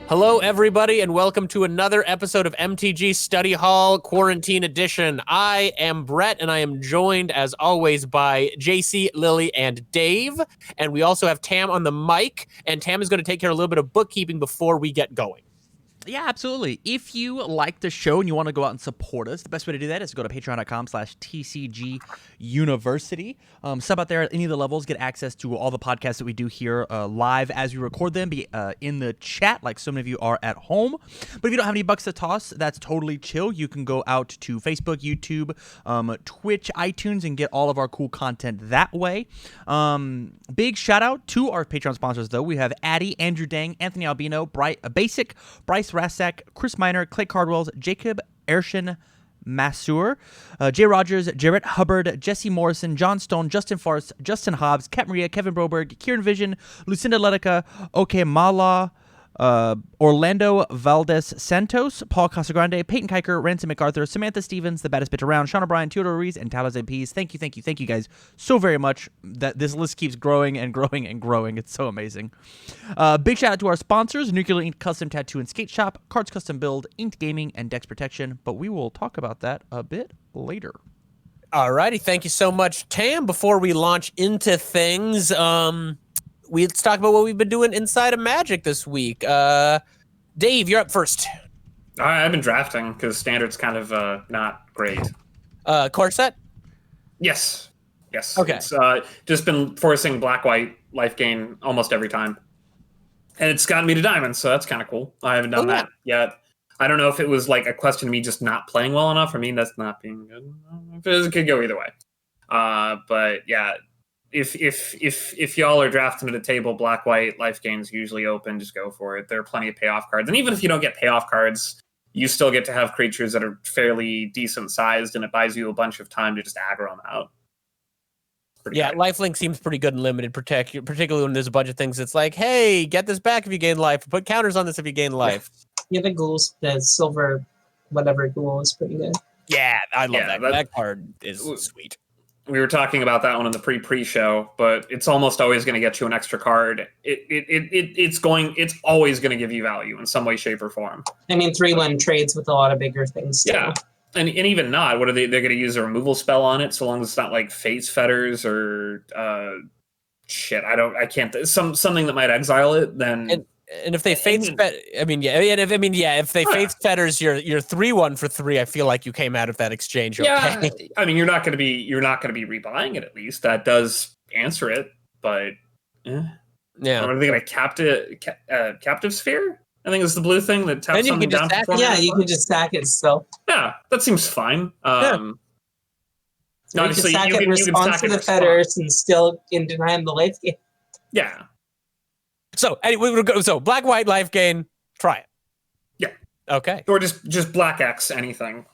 Hello, everybody, and welcome to another episode of MTG Study Hall Quarantine Edition. I am Brett, and I am joined, as always, by JC, Lily, and Dave. And we also have Tam on the mic, and Tam is going to take care of a little bit of bookkeeping before we get going. Yeah, absolutely. If you like the show and you want to go out and support us, the best way to do that is to go to patreon.com/TCGUniversity. Sub out there at any of the levels, get access to all the podcasts that we do here live as we record them, be in the chat like so many of you are at home. But if you don't have any bucks to toss, that's totally chill. You can go out to Facebook, YouTube, Twitch, iTunes, and get all of our cool content that way. Big shout out to our Patreon sponsors, though. We have Addy, Andrew Dang, Anthony Albino, Basic, Bryce Rasak, Chris Miner, Clay Cardwells, Jacob Ershin Masur, Jay Rogers, Jarrett Hubbard, Jesse Morrison, John Stone, Justin Farce, Justin Hobbs, Kat Maria, Kevin Broberg, Kieran Vision, Lucinda Letica, Mala, Orlando Valdez Santos, Paul Casagrande, Peyton Kiker, Ransom MacArthur, Samantha Stevens, the baddest bitch around, Sean O'Brien, Teodoro Rees, and Talos APs. Thank you guys so very much. That this list keeps growing and growing and growing. It's so amazing. Big shout out to our sponsors: Nuclear Ink Custom Tattoo and Skate Shop, Cards Custom Build, Inked Gaming, and Dex Protection. But we will talk about that a bit later. Alrighty, thank you so much, Tam. Before we launch into things, let's talk about what we've been doing inside of Magic this week. Dave, you're up first. I've been drafting because Standard's kind of not great. Core set? Yes. Okay. It's just been forcing black-white life gain almost every time. And it's gotten me to Diamond, so that's kind of cool. I haven't done that yet. I don't know if it was like a question of me just not playing well enough. I mean, that's not being good. It could go either way. But yeah, if y'all are drafting at a table, black-white life gain's usually open. Just go for it. There are plenty of payoff cards, and even if you don't get payoff cards, you still get to have creatures that are fairly decent sized, and it buys you a bunch of time to just aggro them out. Yeah, good. Lifelink seems pretty good and limited, particularly when there's a bunch of things. It's like, hey, get this back if you gain life. Put counters on this if you gain life. Yeah, the silver, whatever ghoul is pretty good. Yeah, I love that. That card is sweet. We were talking about that one in the pre-show, but it's almost always going to get you an extra card. It's always going to give you value in some way, shape, or form. I mean, 3/1 trades with a lot of bigger things too. Yeah, and even not. What are they're going to use a removal spell on it, so long as it's not like Fate's Fetters or shit. I can't. Something that might exile it. Then and if they Fate's if they Fate's Fetters, you're 3/1 for 3. I feel like you came out of that exchange. Yeah, okay. I mean, you're not going to be rebuying it. At least that does answer it. But yeah, are they going to captive sphere? I think it's the blue thing that taps something down. You can just stack it still. Yeah, that seems fine. Obviously, you can stack it in response to the Fetters and still in deny the life gain. Yeah. So anyway, so black-white life gain, try it. Yeah. Okay. Or just black X anything.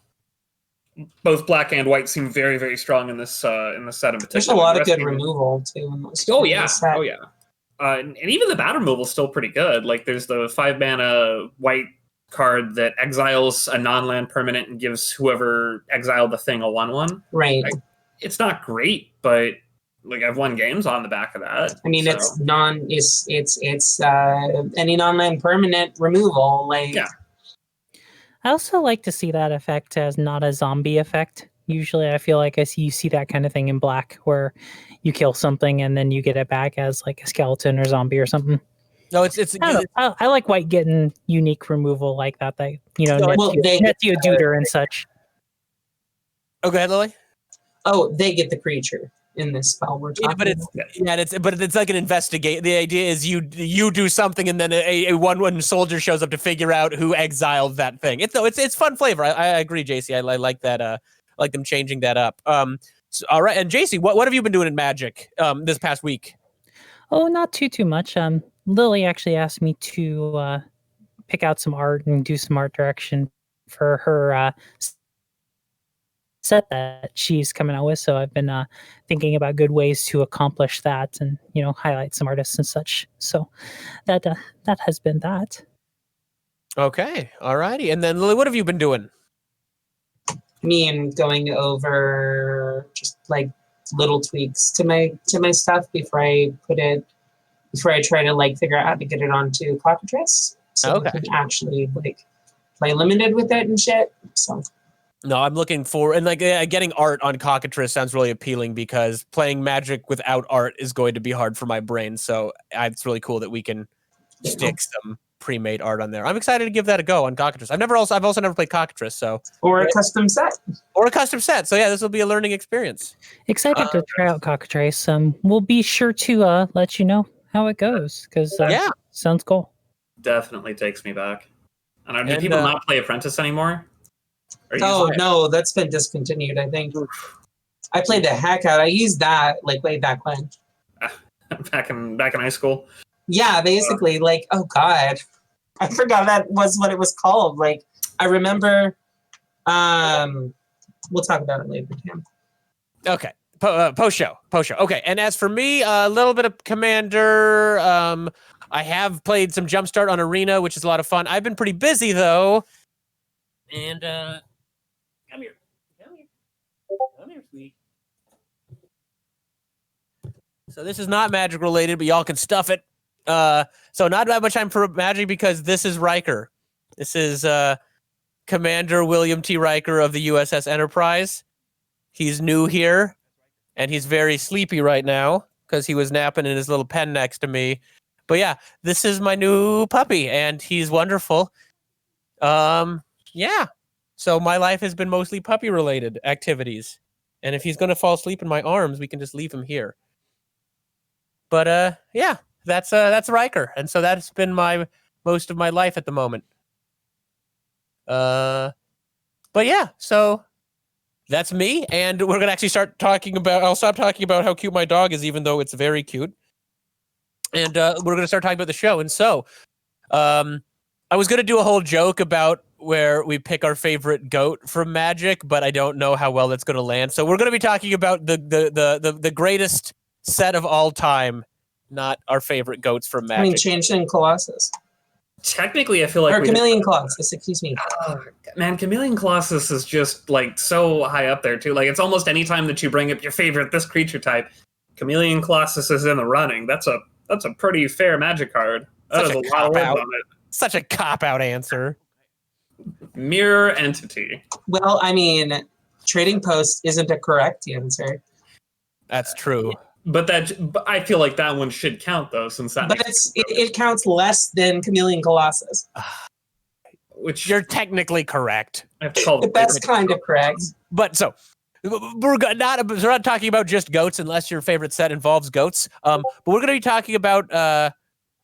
Both black and white seem very, very strong in this set in particular. There's a lot of good removal too. Oh yeah. And even the bad removal is still pretty good. Like there's the 5-mana white card that exiles a non-land permanent and gives whoever exiled the thing a 1/1. Right. Like, it's not great, but like I've won games on the back of that. I mean, it's any non-land permanent removal. Like, yeah. I also like to see that effect as not a zombie effect. Usually, I feel like you see that kind of thing in black, where you kill something and then you get it back as like a skeleton or zombie or something. No, it's. I like white getting unique removal like that. That Netio Duder and such. Oh, go ahead, Lily. Oh, they get the creature in this spell we're talking but it's like an investigate. The idea is you do something and then a 1/1 soldier shows up to figure out who exiled that thing. It's fun flavor. I agree, JC. I like that. I like them changing that up. So, all right, and JC, what have you been doing in Magic this past week? Oh, not too much. Lily actually asked me to pick out some art and do some art direction for her set that she's coming out with, so I've been thinking about good ways to accomplish that and highlight some artists and such. So that has been that. Okay, alrighty. And then Lily, what have you been doing? Me and going over just like little tweaks to my stuff before I try to like figure out how to get it onto Cockatrice. so Okay. you can actually like play limited with it and shit. So No, I'm looking for, and like getting art on Cockatrice sounds really appealing because playing Magic without art is going to be hard for my brain. So it's really cool that we can stick some pre-made art on there. I'm excited to give that a go on Cockatrice. I've also never played Cockatrice, so or a custom set. or a custom set. So yeah, this will be a learning experience. Excited to try out Cockatrice. We'll be sure to let you know how it goes because Yeah. sounds cool. Definitely takes me back. I don't know, do And, people not play Apprentice anymore? Or you Oh just- no, that's been discontinued. I think. I played the heck out. I used that like way back when. back in high school. Yeah, basically, like, oh god, I forgot that was what it was called. Like, I remember. We'll talk about it later, Tim. Okay. Post show. Okay. And as for me, a little bit of Commander. I have played some Jumpstart on Arena, which is a lot of fun. I've been pretty busy though. And come here, sweetie. So this is not Magic related, but y'all can stuff it. So not that much time for Magic because this is Riker. This is Commander William T. Riker of the USS Enterprise. He's new here, and he's very sleepy right now because he was napping in his little pen next to me. But yeah, this is my new puppy, and he's wonderful. Yeah. So my life has been mostly puppy-related activities, and if he's gonna fall asleep in my arms, we can just leave him here. But yeah, that's Riker, and so that's been my most of my life at the moment. But yeah, so that's me, and we're gonna actually start talking about. I'll stop talking about how cute my dog is, even though it's very cute. And we're gonna start talking about the show. And so, I was gonna do a whole joke about where we pick our favorite goat from Magic, but I don't know how well that's gonna land. So we're gonna be talking about the greatest set of all time, not our favorite goats from Magic. I mean, Changeling Colossus. Technically, I feel like Or Chameleon Colossus, excuse me. Man, Chameleon Colossus is just like so high up there too. Like it's almost any time that you bring up your favorite this creature type, Chameleon Colossus is in the running. That's a pretty fair Magic card. That is a lot of words on it. Such a cop-out answer. Mirror entity. Well, I mean, Trading Post isn't a correct answer. That's true. But I feel like that one should count though, since that. But it counts less than Chameleon Colossus. Which You're technically correct. I have to call That's kind of correct. But so we're not talking about just goats unless your favorite set involves goats. But we're going to be talking about.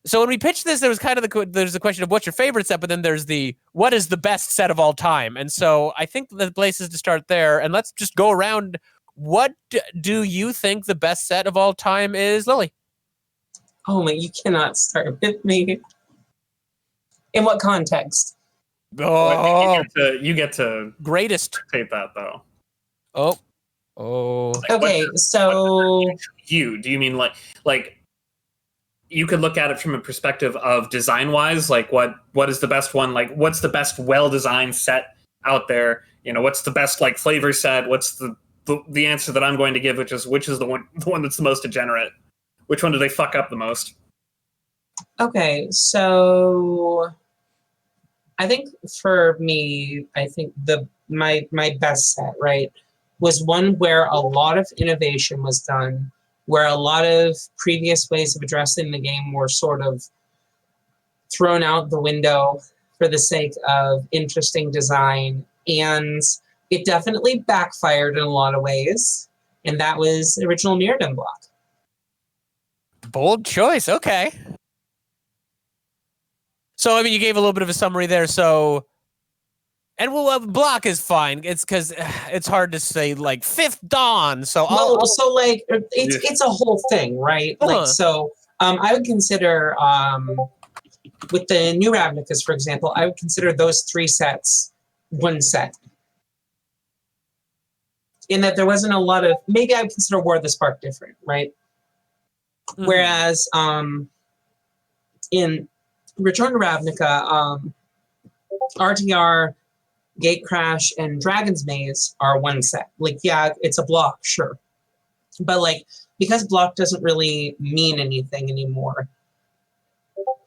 So when we pitched this, there was kind of there's the question of what's your favorite set, but then there's what is the best set of all time. And so I think the place is to start there, and let's just go around. What do you think the best set of all time is, Lily? Oh my, you cannot start with me. In what context? Oh, you get to greatest. take that though. Oh. Okay, so Do you mean like you could look at it from a perspective of design wise, like what is the best one? Like what's the best well-designed set out there? You know, what's the best like flavor set? What's the answer that I'm going to give, which is the one that's the most degenerate? Which one do they fuck up the most? okay, so I think for me, I think my best set, right, was one where a lot of innovation was done, where a lot of previous ways of addressing the game were sort of thrown out the window for the sake of interesting design. And it definitely backfired in a lot of ways. And that was original Mirrodin block. Bold choice. Okay. So, I mean, you gave a little bit of a summary there. So, and block is fine. It's because it's hard to say like Fifth Dawn. So, So like it's a whole thing, right? Like so, I would consider with the new Ravnicas, for example, I would consider those three sets one set. In that there wasn't a lot of, maybe I would consider War of the Spark different, right? Mm-hmm. Whereas in Return to Ravnica, RTR, Gatecrash, and Dragon's Maze are one set. Like, yeah, it's a block, sure. But like, because block doesn't really mean anything anymore,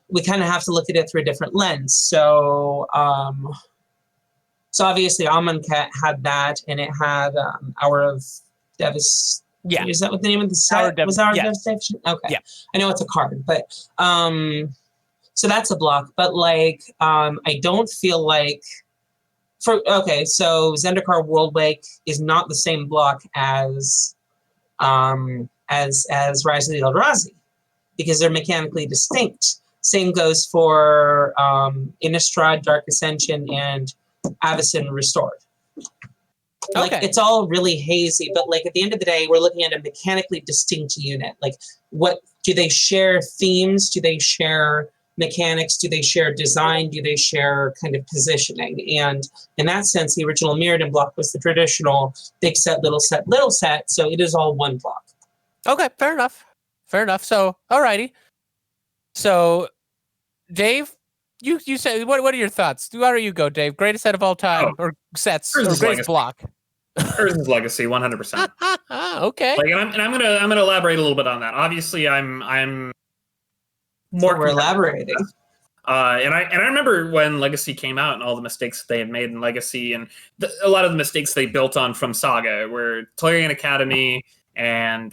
we kind of have to look at it through a different lens. So so obviously Amonkhet had that, and it had Hour of Devastation. Yeah. Is that what the name of the Hour set of Dev- was? Hour of yes. Devastation? Okay. Yeah. I know it's a card, but so that's a block. But like I don't feel like so Zendikar Worldwake is not the same block as Rise of the Eldrazi, because they're mechanically distinct. Same goes for Innistrad, Dark Ascension, and Avacyn Restored. Like, Okay. it's all really hazy, but like at the end of the day, we're looking at a mechanically distinct unit. Like, what do they share? Themes? Do they share mechanics? Do they share design? Do they share kind of positioning? And in that sense, the original Mirrodin block was the traditional big set, little set, little set. So it is all one block. Okay, fair enough. So, alrighty. So, Dave, you said what are your thoughts? Why don't you go, Dave? Greatest set of all time, or sets, or Urza's greatest Legacy. block? Urza's Legacy, 100%. Okay. Like, and I'm gonna elaborate a little bit on that. Obviously, I'm more We're elaborating. And I remember when Legacy came out and all the mistakes that they had made in Legacy, and a lot of the mistakes they built on from Saga, where Tolarian Academy and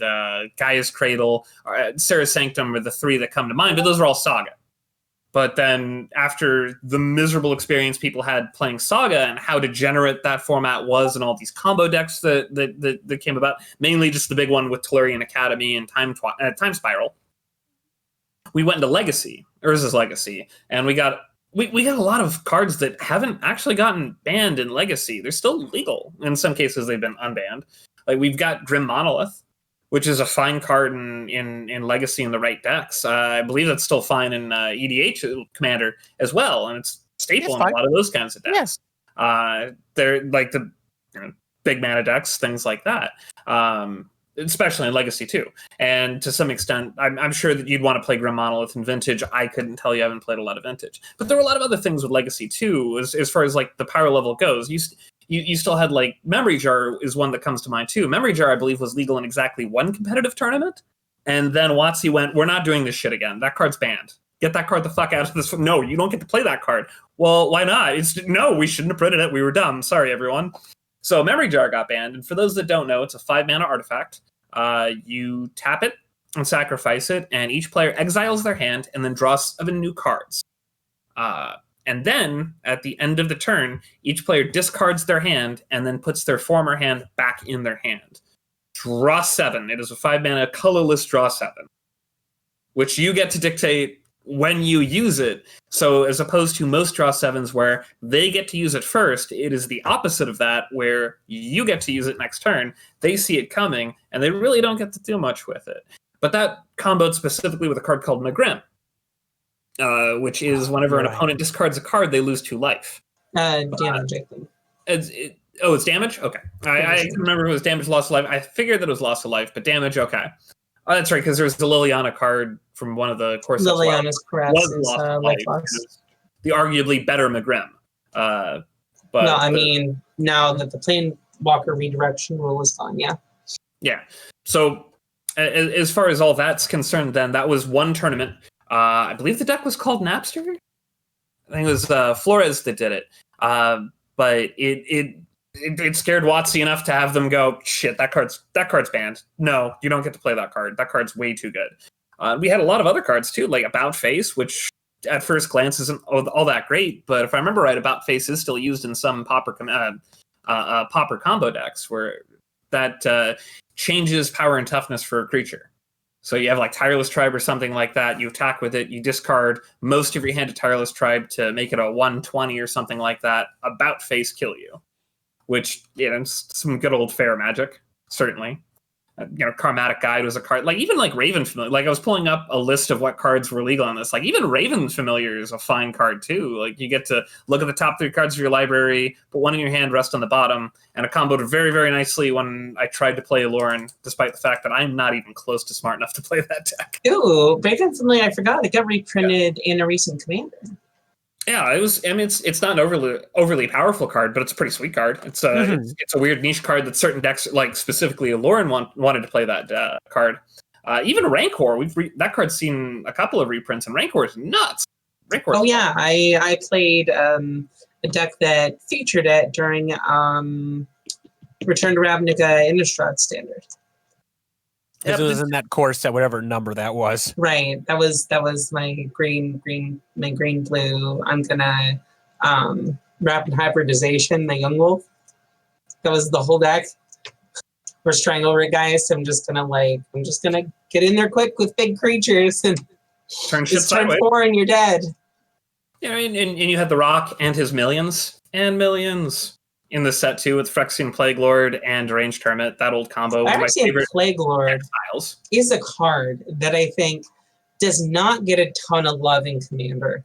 Gaia's Cradle, Sarah's Sanctum are the three that come to mind, but those are all Saga. But then after the miserable experience people had playing Saga and how degenerate that format was, and all these combo decks that came about, mainly just the big one with Tolarian Academy and Time Spiral, we went into Legacy, Urza's Legacy, and we got a lot of cards that haven't actually gotten banned in Legacy. They're still legal. In some cases, they've been unbanned. Like, we've got Grim Monolith, which is a fine card in Legacy in the right decks. I believe that's still fine in EDH Commander as well, and it's staple in a lot of those kinds of decks. Yes. They're like the big mana decks, things like that. Especially in Legacy too. And to some extent, I'm sure that you'd want to play Grim Monolith in Vintage. I couldn't tell you, I haven't played a lot of Vintage. But there were a lot of other things with Legacy too, as far as like the power level goes. You still had, like, Memory Jar is one that comes to mind too. Memory Jar, I believe, was legal in exactly one competitive tournament. And then WotC went, we're not doing this shit again. That card's banned. Get that card the fuck out of this. No, you don't get to play that card. Well, why not? No, we shouldn't have printed it. We were dumb. Sorry, everyone. So Memory Jar got banned. And for those that don't know, it's a 5-mana artifact. You tap it and sacrifice it, and each player exiles their hand and then draws 7 new cards. And then, at the end of the turn, each player discards their hand and then puts their former hand back in their hand. Draw 7. It is a 5-mana colorless draw 7, which you get to dictate when you use it. So as opposed to most draw 7s where they get to use it first, it is the opposite of that, where you get to use it next turn. They see it coming, and they really don't get to do much with it. But that comboed specifically with a card called Magrim, which is whenever an opponent discards a card, they lose 2 life. Damage, I think. It's damage? Okay. I remember it was damage, loss of life. I figured that it was loss of life, but damage, okay. Oh, that's right, because there's the Liliana card from one of the core sets. Liliana's Caress was is loss of life life. loss. The arguably better Magrim. But no, I mean, now that the Planewalker redirection rule is gone, yeah. Yeah. So as far as all that's concerned, then that was one tournament. I believe the deck was called Napster. I think it was Flores that did it. But it scared WotC enough to have them go, shit, that card's banned. No, you don't get to play that card. That card's way too good. We had a lot of other cards too, like About Face, which at first glance isn't all that great, but if I remember right, About Face is still used in some Pauper combo decks, where that changes power and toughness for a creature. So you have like Tireless Tribe or something like that. You attack with it. You discard most of your hand to Tireless Tribe to make it a 1/20 or something like that. About Face kill you, which, you know, some good old fair magic, certainly. Karmatic Guide was a card. Like, even like Raven Familiar. Like, I was pulling up a list of what cards were legal on this. Like, even Raven Familiar is a fine card too. Like, you get to look at the top 3 cards of your library, put one in your hand, rest on the bottom, and it comboed very, very nicely when I tried to play Aloran, despite the fact that I'm not even close to smart enough to play that deck. Ooh, Raven Familiar, I forgot. It got reprinted in a recent Commander. Yeah, it was. I mean, it's not an overly powerful card, but it's a pretty sweet card. It's a weird niche card that certain decks, like specifically Aloran, wanted to play that card. Even Rancor, that card's seen a couple of reprints, and Rancor is nuts. Oh yeah, I played a deck that featured it during Return to Ravnica Innistrad Standard. Because it was in that core set, whatever number that was. Right. That was my green blue. I'm gonna rapid hybridization, the Young Wolf. That was the whole deck. We're Stranglerid guys. I'm just gonna get in there quick with big creatures and turn shit turn sideways. 4 and you're dead. Yeah, and you had the Rock and his millions in the set too with Phyrexian Plague Lord and Deranged Hermit. That old combo. One of my favorite Plague Lord styles is a card that I think does not get a ton of love in Commander.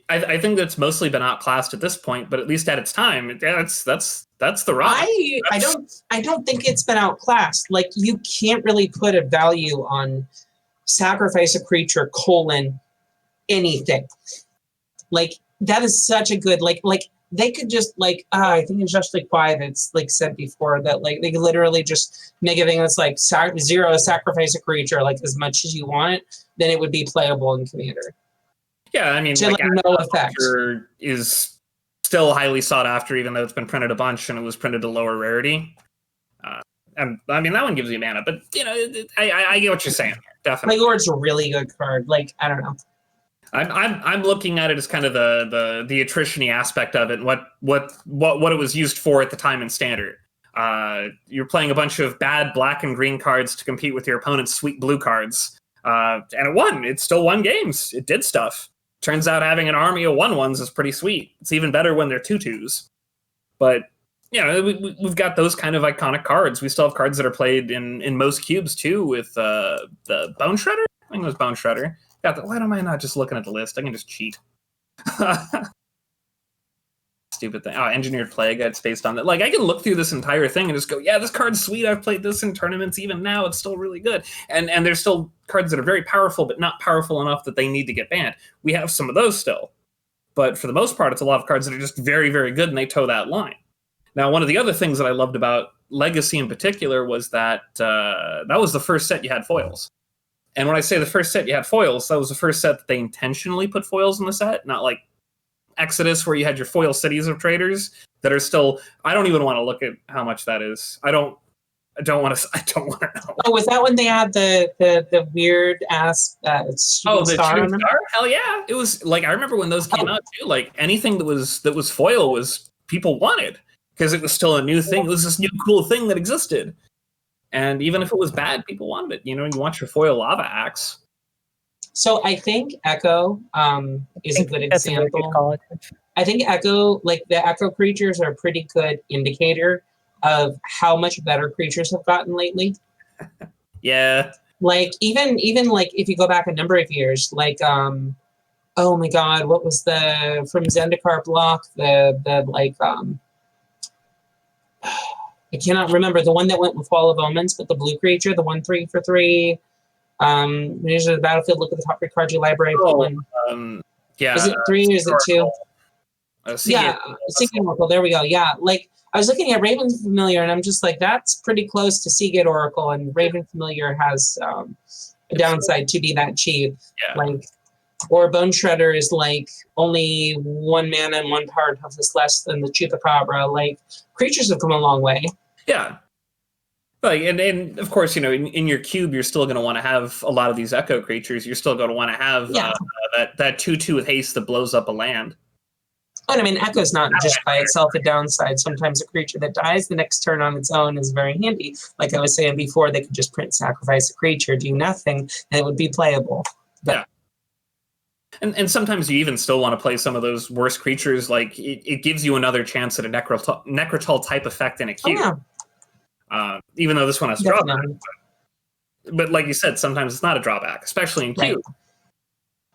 I think that's mostly been outclassed at this point, but at least at its time, that's the Rock. I don't think it's been outclassed. Like, you can't really put a value on sacrifice a creature anything. Like, that is such a good like they could just I think it's just like why that's like said before that like they could literally just make a thing that's like 0 sacrifice a creature like as much as you want, then it would be playable in Commander. Yeah, I mean, to like, no effect is still highly sought after, even though it's been printed a bunch and it was printed a lower rarity. And I mean, that one gives you mana, but you know, I get what you're saying. Definitely, Plague Lord's a really good card. Like, I don't know. I'm looking at it as kind of the attrition-y aspect of it, and what it was used for at the time in Standard. You're playing a bunch of bad black and green cards to compete with your opponent's sweet blue cards, and it won. It still won games. It did stuff. Turns out having an army of 1/1s is pretty sweet. It's even better when they're 2/2s. But you know, we've got those kind of iconic cards. We still have cards that are played in most cubes too, with the Bone Shredder. I think it was Bone Shredder. Why am I not just looking at the list? I can just cheat. Stupid thing. Oh, Engineered Plague. It's based on that. Like, I can look through this entire thing and just go, yeah, this card's sweet. I've played this in tournaments. Even now, it's still really good. And there's still cards that are very powerful, but not powerful enough that they need to get banned. We have some of those still. But for the most part, it's a lot of cards that are just very, very good, and they toe that line. Now, one of the other things that I loved about Legacy in particular was that that was the first set you had foils. And when I say the first set you had foils, that was the first set that they intentionally put foils in the set, not like Exodus where you had your foil cities of traders that are still. I don't even want to look at how much that is. I don't want to know. Oh, was that when they had the weird ass the star shooting on them? star? Hell yeah! It was like, I remember when those came out too. Like, anything that was foil was people wanted because it was still a new thing. It was this new cool thing that existed. And even if it was bad, people wanted it. You know, you want your foil lava axe. So I think Echo is a good example. I think Echo, like the Echo creatures, are a pretty good indicator of how much better creatures have gotten lately. Yeah. Like even like if you go back a number of years, like oh my god, what was the from Zendikar block, the like I cannot remember the one that went with Wall of Omens, but the blue creature, the 1/3 for 3. When you enter the battlefield, look at the top 3 cards of your library. Yeah. Is it 3 or is it 2? Yeah, Seagate Oracle. There we go. Yeah, like I was looking at Raven Familiar, and I'm just like, that's pretty close to Seagate Oracle, and Raven Familiar has a downside to be that cheap. Yeah. Like, or Bone Shredder is like only 1 mana and 1 power toughness less than the Chupacabra. Like, creatures have come a long way. Yeah. Like, and of course, you know, in your cube, you're still going to want to have a lot of these Echo creatures. You're still going to want to have that 2/2 with haste that blows up a land. And I mean, Echo's not just by itself a downside. Sometimes a creature that dies the next turn on its own is very handy. Like I was saying before, they could just print sacrifice a creature, do nothing, and it would be playable. But, yeah. And sometimes you even still want to play some of those worse creatures. Like, it gives you another chance at a Necrotal type effect in a cube. Oh, yeah. Even though this one has drawback. But like you said, sometimes it's not a drawback, especially in cube. Right.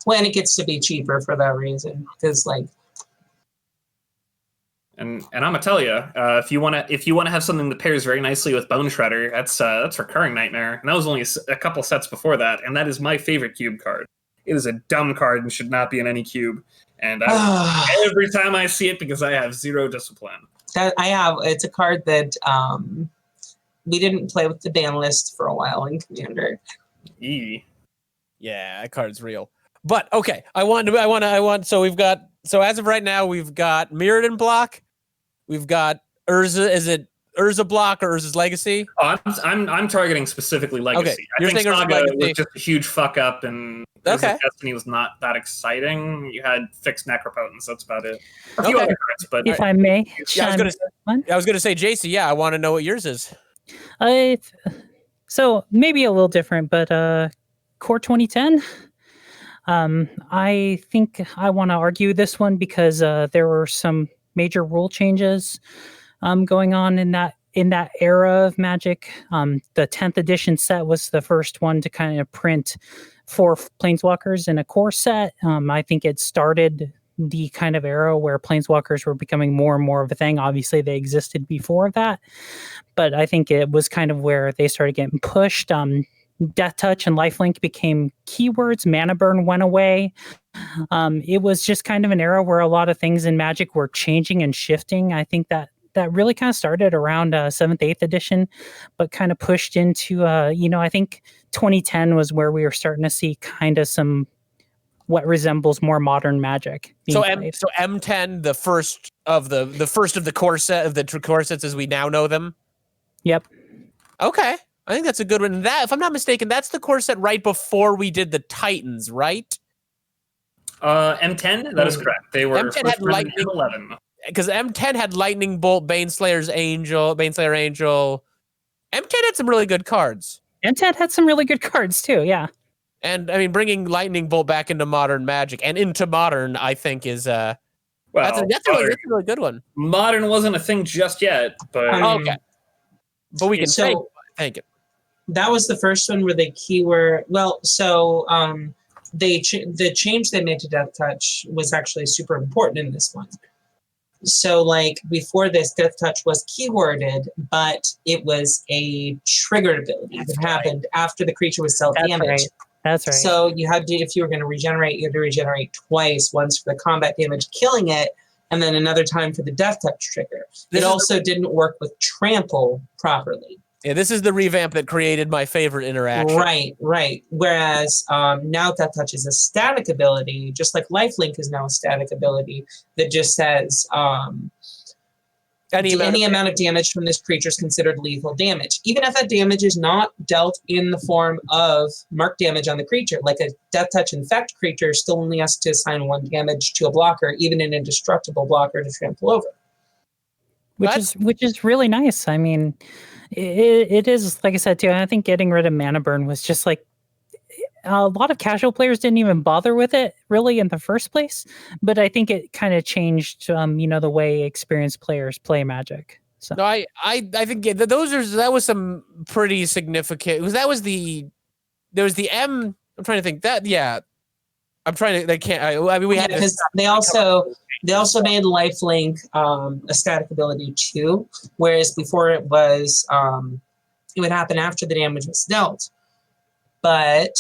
Well, and it gets to be cheaper for that reason. Because, like, And I'm gonna tell you, if you want to have something that pairs very nicely with Bone Shredder, that's Recurring Nightmare, and that was only a couple sets before that, and that is my favorite cube card. It is a dumb card and should not be in any cube, and every time I see it because I have 0 discipline. It's a card that we didn't play with the ban list for a while in Commander. Yeah, that card's real. But okay, so we've got, so as of right now, we've got Mirrodin block, we've got Urza, is it Urza block or Urza's Legacy? Oh, I'm targeting specifically Legacy. Okay, I you're think saying Urza's Saga Legacy. was just a huge fuck up, and Okay. Destiny was not that exciting. You had fixed Necropotence, that's about it. A few Okay. other cards, but If I may, Yeah, I was chime gonna say, JC, yeah, I want to know what yours is. So maybe a little different, but Core 2010. I think I want to argue this one because there were some major rule changes going on in that era of Magic. The 10th edition set was the first one to kind of print 4 planeswalkers in a core set. I think it started the kind of era where planeswalkers were becoming more and more of a thing. Obviously, they existed before that, but I think it was kind of where they started getting pushed. Death Touch and Lifelink became keywords. Mana Burn went away. It was just kind of an era where a lot of things in Magic were changing and shifting. I think that really kind of started around 7th, 8th edition, but kind of pushed into, I think 2010 was where we were starting to see kind of some what resembles more modern Magic. So M10, the first of the core set of the core sets as we now know them. Yep. Okay, I think that's a good one. That, if I'm not mistaken, that's the core set right before we did the Titans, right? M10, that is correct. They were M10 had lightning 11. Because M10 had Lightning Bolt, Baneslayer's Angel, Baneslayer Angel. M10 had some really good cards. M10 had some really good cards too, yeah. And I mean, bringing Lightning Bolt back into modern Magic and into modern, I think is that's a really good one. Modern wasn't a thing just yet, but Okay, but we can thank it. That was the first one where the keyword. Well, so the change they made to Death Touch was actually super important in this one. So, like, before this, Death Touch was keyworded, but it was a triggered ability that happened after the creature was self-damaged. That's right. So you had to, if you were going to regenerate, you had to regenerate twice, once for the combat damage, killing it, and then another time for the Death Touch trigger. It also didn't work with Trample properly. Yeah, this is the revamp that created my favorite interaction. Right. Whereas now Death Touch is a static ability, just like Lifelink is now a static ability that just says any amount of damage from this creature is considered lethal damage. Even if that damage is not dealt in the form of marked damage on the creature, like a Death Touch Infect creature still only has to assign 1 damage to a blocker, even an indestructible blocker to trample over. Which is really nice. I mean, it is, like I said too, I think getting rid of Mana Burn was just like, a lot of casual players didn't even bother with it really in the first place, but I think it kind of changed the way experienced players play Magic. So no, I think that was some pretty significant, because there was the M, I'm trying to think that, yeah, I'm trying to, they can't, I mean, we had because they also made Lifelink a static ability too, whereas before it was it would happen after the damage was dealt. But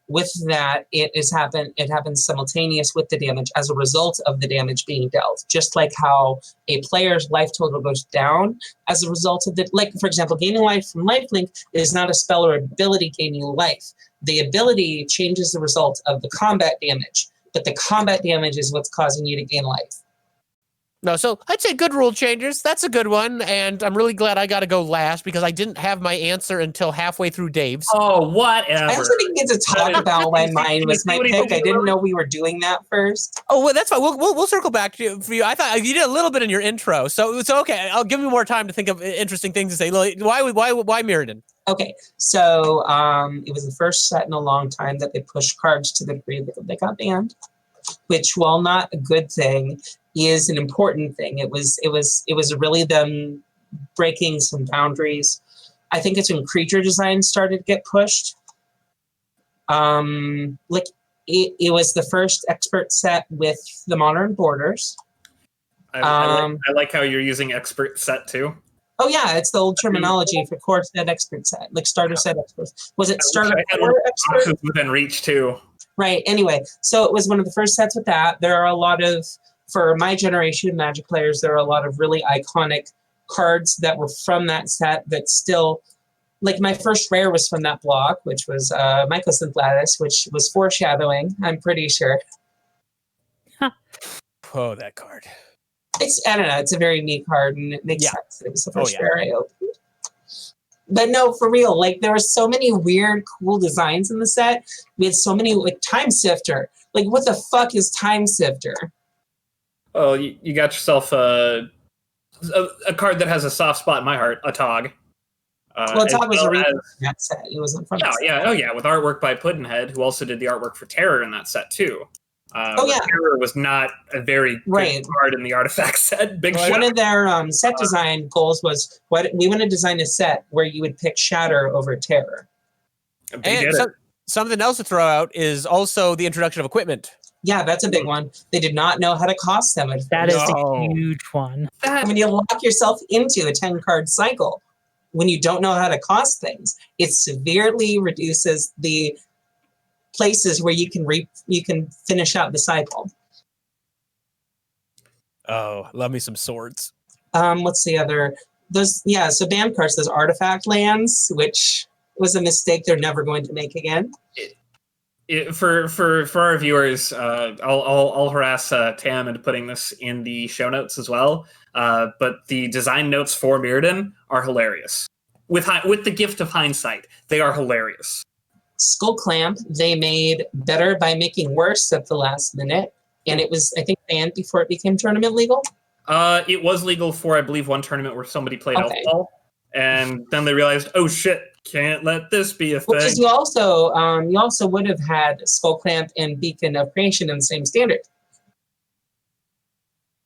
with that, it happens simultaneous with the damage as a result of the damage being dealt. Just like how a player's life total goes down as a result of like, for example, gaining life from Lifelink is not a spell or ability gaining life. The ability changes the result of the combat damage, but the combat damage is what's causing you to gain life. No, so I'd say good rule changes. That's a good one, and I'm really glad I got to go last because I didn't have my answer until halfway through Dave's. Oh, whatever. I also didn't get to talk about why mine was my pick. I didn't know we were doing that first. Oh, well, that's fine. We'll circle back to for you. I thought you did a little bit in your intro, so it's okay. I'll give you more time to think of interesting things to say. Why Mirrodin? Okay, so it was the first set in a long time that they pushed cards to the degree that they got banned, which, while not a good thing, is an important thing. It was really them breaking some boundaries. I think it's when creature design started to get pushed. Like it was the first expert set with the modern borders. I like how you're using expert set too. Oh yeah, it's the old terminology for core set, expert set, like starter set, expert. Was it starter core expert? Within reach too. Right. Anyway, so it was one of the first sets with that. There are a lot of, for my generation Magic players, there are a lot of really iconic cards that were from that set that still, like my first rare was from that block, which was Mycosynth which was foreshadowing, I'm pretty sure. Oh, that card. I don't know, it's a very neat card, and it makes Yeah. sense that it was the Oh, first yeah. rare I opened. But no, for real, like there were so many weird, cool designs in the set. We had so many, like Time Sifter. Like, what the fuck is Time Sifter? Oh, you got yourself a card that has a soft spot in my heart, a Tog. Well, Tog was a as- remake in that set. It wasn't from that set. Oh yeah, with artwork by Puddinhead, who also did the artwork for Terror in that set too. Oh, yeah. Terror was not a very Right. good card in the artifact set. Big One shot. of their set design goals was we want to design a set where you would pick Shatter over Terror. They And did it. something else to throw out is also the introduction of equipment. Yeah, that's a big one. They did not know how to cost them. That is No. a huge one. When you lock yourself into a 10-card cycle, when you don't know how to cost things, it severely reduces the places where you can finish out the cycle. Oh, love me some swords. What's the other? So banned cards, those artifact lands, which was a mistake they're never going to make again. For our viewers, I'll harass Tam into putting this in the show notes as well. But the design notes for Mirrodin are hilarious. With the gift of hindsight, they are hilarious. Skull Clamp, they made better by making worse at the last minute, and it was, I think, banned before it became tournament legal. It was legal for, I believe, one tournament where somebody played Okay. Elfball, and then they realized, oh shit, can't let this be a thing. Which is you also would have had Skull Clamp and Beacon of Creation in the same standard.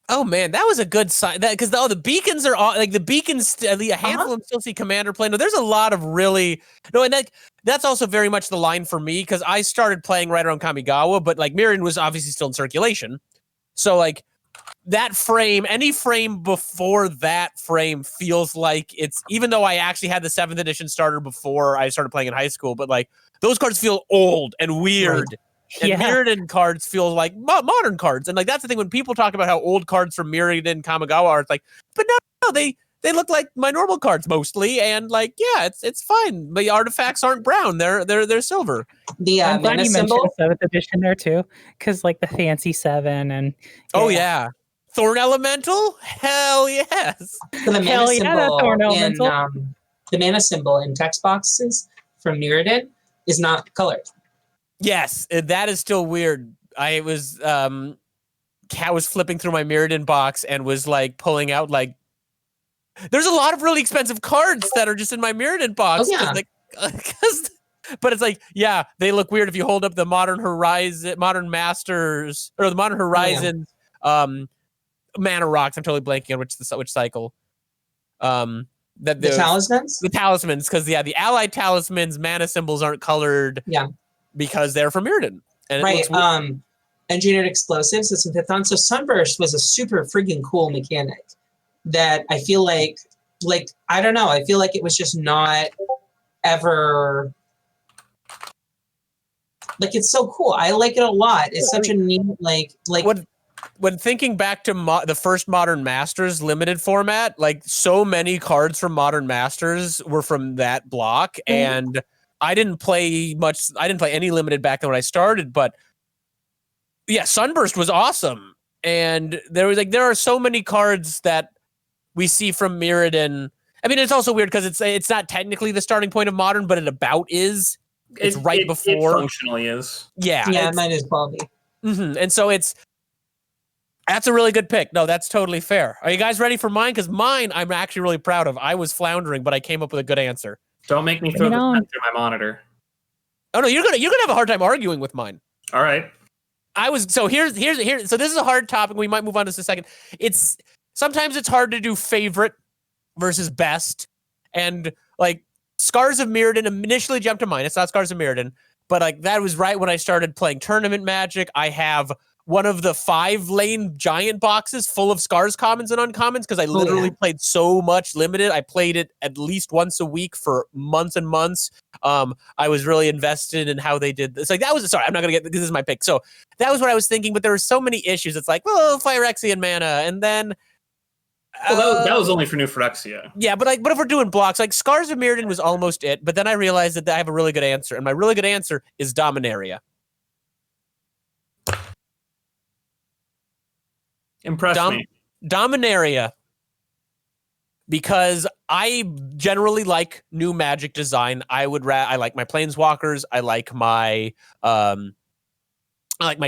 Oh man, that was a good sign. That because the beacons are all like the beacons. A handful of them still see Commander play. No, there's a lot of really and that's also very much the line for me because I started playing right around Kamigawa, but like Mirrodin was obviously still in circulation. So like that frame, any frame before that frame feels like it's, even though I actually had the 7th edition starter before I started playing in high school, but like those cards feel old and weird. Right. And Mirrodin cards feel like modern cards. And like that's the thing when people talk about how old cards from Mirrodin Kamigawa are, it's like, but no, they look like my normal cards mostly, and like it's fine. The artifacts aren't brown; they're silver. The I'm glad mana you symbol, mentioned 7th edition there too, because like the fancy 7 and oh yeah, Thorn Elemental, hell yes. So the mana symbol Thorn in Elemental. the mana symbol in text boxes from Mirrodin is not colored. Yes, that is still weird. I was Kat was flipping through my Mirrodin box and was like pulling out like there's a lot of really expensive cards that are just in my Mirrodin box. Oh, yeah. But it's like, yeah, they look weird if you hold up the Modern Masters or the Modern Horizons mana rocks. I'm totally blanking on which cycle. The talismans? The talismans, because the allied talismans mana symbols aren't colored because they're from Mirrodin. And right. Engineered explosives, it's in Python. So Sunburst was a super freaking cool mechanic that I feel like I don't know, I feel like it was just not ever like, it's so cool. I like it a lot. It's such a neat like when thinking back to the first Modern Masters limited format, like so many cards from Modern Masters were from that block, and I didn't play much. I didn't play any limited back then when I started, but yeah, Sunburst was awesome, and there are so many cards that we see from Mirrodin. I mean, it's also weird because it's not technically the starting point of Modern, but it about is. It's right before. It functionally is. Yeah, it might as well be. And so that's a really good pick. No, that's totally fair. Are you guys ready for mine? Because mine, I'm actually really proud of. I was floundering, but I came up with a good answer. Don't make me throw this pen through my monitor. Oh no, you're gonna have a hard time arguing with mine. All right. So here's so this is a hard topic. We might move on to this in a second. Sometimes it's hard to do favorite versus best, and like Scars of Mirrodin initially jumped to mind. It's not Scars of Mirrodin, but like that was right when I started playing tournament Magic. I have one of the 5-lane giant boxes full of Scars commons and uncommons because I literally played so much limited. I played it at least once a week for months and months. I was really invested in how they did this. Like that was, sorry, I'm not going to get, this is my pick. So that was what I was thinking, but there were so many issues. It's like, well, Phyrexian mana. And then Well, that was only for New Phyrexia. Yeah, but if we're doing blocks, like Scars of Mirrodin was almost it, but then I realized that I have a really good answer, and my really good answer is Dominaria. Impress me. Dominaria, because I generally like new Magic design. I like my Planeswalkers. I like my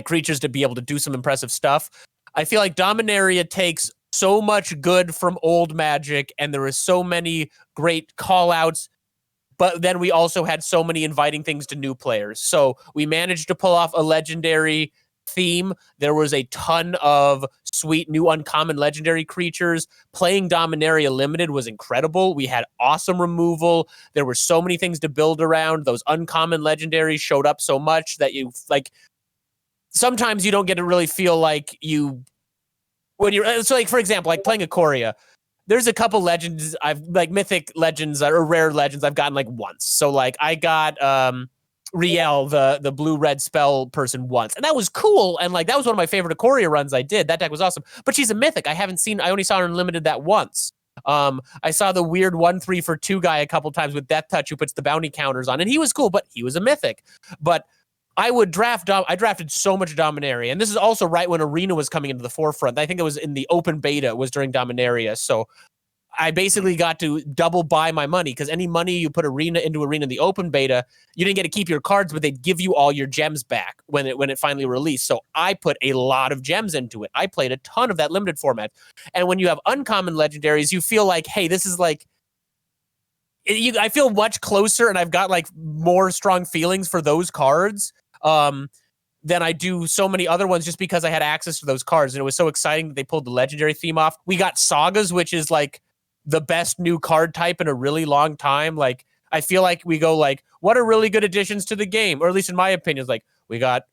creatures to be able to do some impressive stuff. I feel like Dominaria takes so much good from old Magic, and there were so many great call-outs, but then we also had so many inviting things to new players. So we managed to pull off a legendary theme. There was a ton of sweet new uncommon legendary creatures. Playing Dominaria Limited was incredible. We had awesome removal. There were so many things to build around. Those uncommon legendaries showed up so much that you like. Sometimes you don't get to really feel like you when you're so like, for example, like playing Ikoria. There's a couple legends mythic legends or rare legends I've gotten like once. So like I got Riel, the blue-red spell person once. And that was cool. And like that was one of my favorite Ikoria runs I did. That deck was awesome. But she's a mythic. I only saw her in limited that once. I saw the weird 1/3 for 2 guy a couple times with Death Touch who puts the bounty counters on, and he was cool, but he was a mythic. But I drafted so much Dominaria, and this is also right when Arena was coming into the forefront. I think it was in the open beta, was during Dominaria. So I basically got to double buy my money, because any money you put into Arena in the open beta, you didn't get to keep your cards, but they'd give you all your gems back when it finally released. So I put a lot of gems into it. I played a ton of that limited format. And when you have uncommon legendaries, you feel like, hey, this is like, I feel much closer, and I've got like more strong feelings for those cards than I do so many other ones, just because I had access to those cards, and it was so exciting that they pulled the legendary theme off. We got Sagas, which is like the best new card type in a really long time. Like I feel like we go like, what are really good additions to the game? Or at least in my opinion, is like we got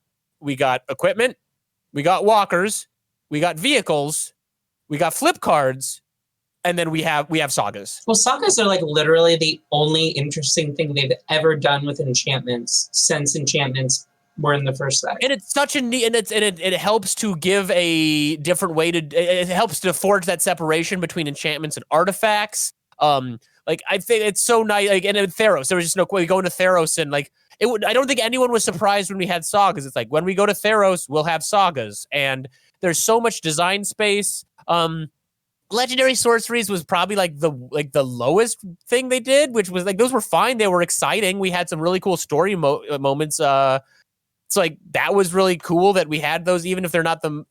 equipment, we got walkers, we got vehicles, we got flip cards, and then we have Sagas. Well, Sagas are like literally the only interesting thing they've ever done with enchantments since enchantments were in the first set. And it's such a neat, and it helps to give a different way to. It helps to forge that separation between enchantments and artifacts. Like I think it's so nice. Like, and in Theros, there was just no way going to Theros, and like it would. I don't think anyone was surprised when we had Sagas. It's like when we go to Theros, we'll have Sagas, and there's so much design space. Legendary sorceries was probably like the lowest thing they did, which was like those were fine. They were exciting. We had some really cool story moments. So like that was really cool that we had those, even if they're not the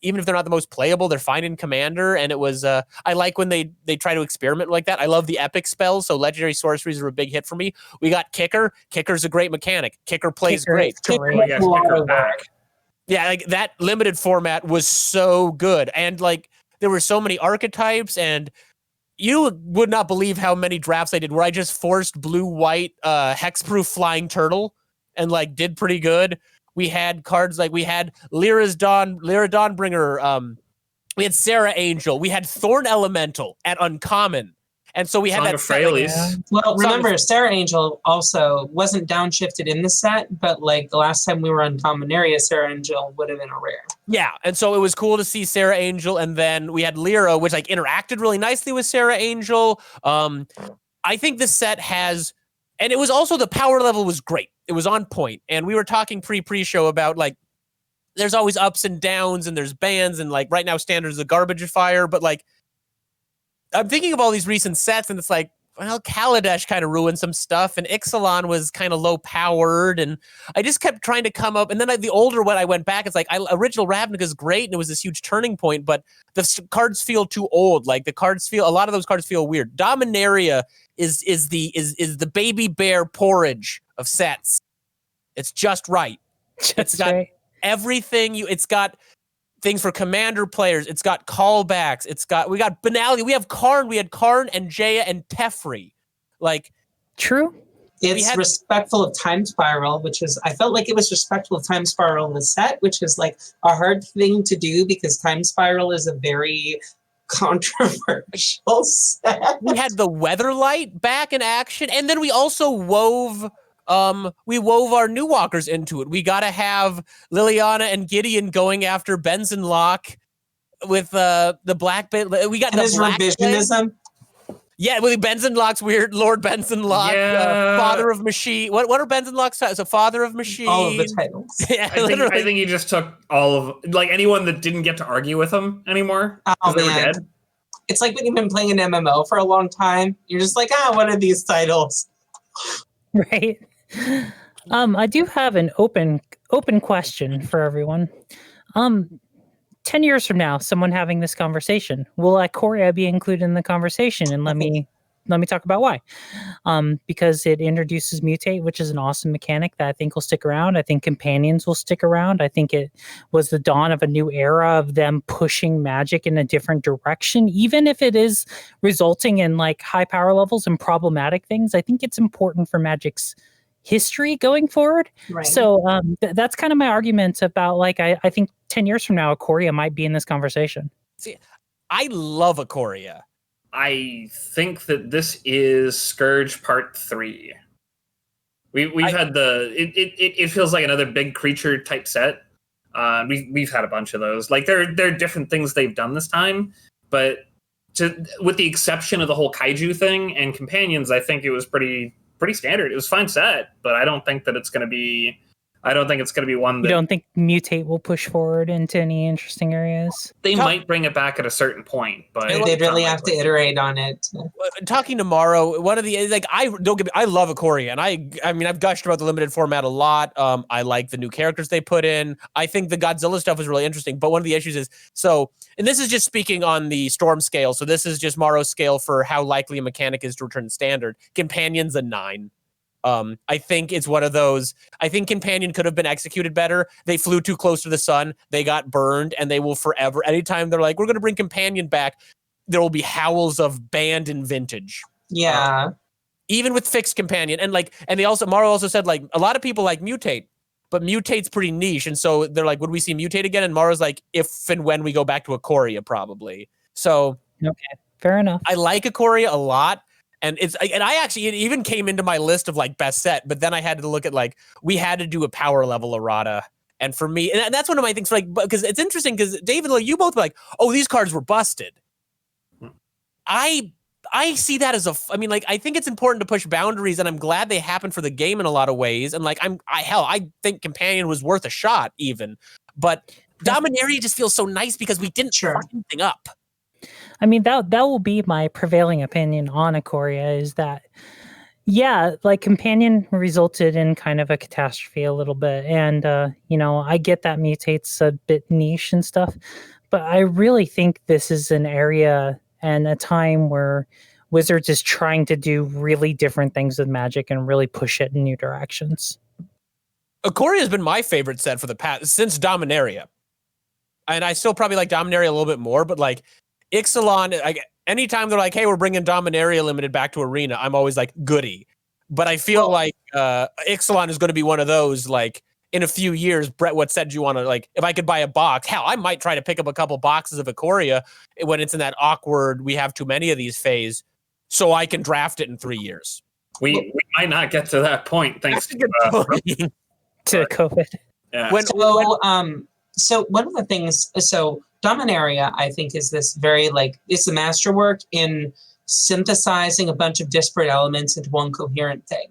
most playable, they're fine in Commander. And it was I like when they try to experiment like that. I love the epic spells, so legendary sorceries are a big hit for me. We got Kicker. Kicker's a great mechanic. Kicker plays great. Kicker back. Yeah, like that limited format was so good, and like there were so many archetypes, and you would not believe how many drafts I did where I just forced blue-white hexproof flying turtle and like did pretty good. We had cards like we had Lyra Dawnbringer, we had Sarah Angel, we had Thorn Elemental at uncommon. And so we had that set, like, well, remember, Sarah Angel also wasn't downshifted in the set, but like the last time we were on Dominaria, Sarah Angel would have been a rare. Yeah, and so it was cool to see Sarah Angel, and then we had Lyra, which like interacted really nicely with Sarah Angel. I think this set has, and it was also the power level was great. It was on point, and we were talking pre-show about like there's always ups and downs, and there's bans, and like right now Standard is a garbage fire, but like I'm thinking of all these recent sets, and it's like, well, Kaladesh kind of ruined some stuff, and Ixalan was kind of low powered, and I just kept trying to come up. And then the older when I went back, it's like original Ravnica is great, and it was this huge turning point, but the cards feel too old. Like a lot of those cards feel weird. Dominaria is the baby bear porridge of sets. It's just right. It's got everything it's got things for Commander players. It's got callbacks. We got Banality. We have Karn. We had Karn and Jaya and Teferi. Like, true. It's respectful of Time Spiral, which is, I felt like it was respectful of Time Spiral in the set, which is like a hard thing to do because Time Spiral is a very controversial set. We had the Weatherlight back in action, and then we also wove our new walkers into it. We got to have Liliana and Gideon going after Benson Lock with the black bit. We got And the his black revisionism. Yeah, with Benson Lock's weird Lord Benson Lock, Yeah. Father of Machine. What are Benson Lock's titles? So Father of Machine. All of the titles. Yeah, I literally. think he just took all of like anyone that didn't get to argue with him anymore. Oh 'cause they were man, dead. it's like when you've been playing an MMO for a long time. You're just like, what are these titles? Right. I do have an open question for everyone. 10 years from now, someone having this conversation, will Ikoria be included in the conversation? And let me talk about why. Because it introduces Mutate, which is an awesome mechanic that I think will stick around. I think Companions will stick around. I think it was the dawn of a new era of them pushing Magic in a different direction, even if it is resulting in like high power levels and problematic things. I think it's important for Magic's history going forward. Right. So that's kind of my argument about like I think 10 years from now, Ikoria might be in this conversation. See, I love Ikoria. I think that this is Scourge Part 3. We've had it feels like another big creature type set. We've had a bunch of those. Like there are different things they've done this time, but with the exception of the whole kaiju thing and companions, I think it was pretty standard. It was a fine set, but I don't think that it's going to be. I don't think it's going to be one that. You don't think Mutate will push forward into any interesting areas? They might bring it back at a certain point, but They'd really have to iterate on it. Talking to Morrow, one of the like I love Ikoria, and I mean I've gushed about the limited format a lot. I like the new characters they put in. I think the Godzilla stuff was really interesting, but one of the issues is and this is just speaking on the Storm scale. So this is just Morrow's scale for how likely a mechanic is to return to standard. Companion's a 9. I think it's one of those. I think Companion could have been executed better. They flew too close to the sun. They got burned, and they will forever. Anytime they're like, we're going to bring Companion back, there will be howls of banned in vintage. Yeah. Even with fixed Companion, and Morrow also said like a lot of people like Mutate, but Mutate's pretty niche, and so they're like, would we see Mutate again? And Morrow's like, if and when we go back to Ikoria, probably. So okay, fair enough. I like Ikoria a lot. And I actually, it even came into my list of like best set, but then I had to look at like, we had to do a power level errata. And for me, and that's one of my things, like, because it's interesting because David, like, you both were like, oh, these cards were busted. I see that as I mean, like, I think it's important to push boundaries, and I'm glad they happen for the game in a lot of ways. And like, I think Companion was worth a shot even, but Dominaria just feels so nice because we didn't fuck anything up. I mean, that will be my prevailing opinion on Ikoria is that, yeah, like Companion resulted in kind of a catastrophe a little bit. And, I get that Mutate's a bit niche and stuff, but I really think this is an area and a time where Wizards is trying to do really different things with Magic and really push it in new directions. Ikoria has been my favorite set for the past, since Dominaria. And I still probably like Dominaria a little bit more, but like, Ixalan, anytime they're like, hey, we're bringing Dominaria Limited back to Arena, I'm always like, goody. But I feel like Ixalan is going to be one of those, like, in a few years, Brett, what said you want to, like, if I could buy a box, hell, I might try to pick up a couple boxes of Ikoria when it's in that awkward, we have too many of these phase, so I can draft it in 3 years. We might not get to that point, thanks to COVID. Yeah. So one of the things, Dominaria, I think, is this very, like, it's a masterwork in synthesizing a bunch of disparate elements into one coherent thing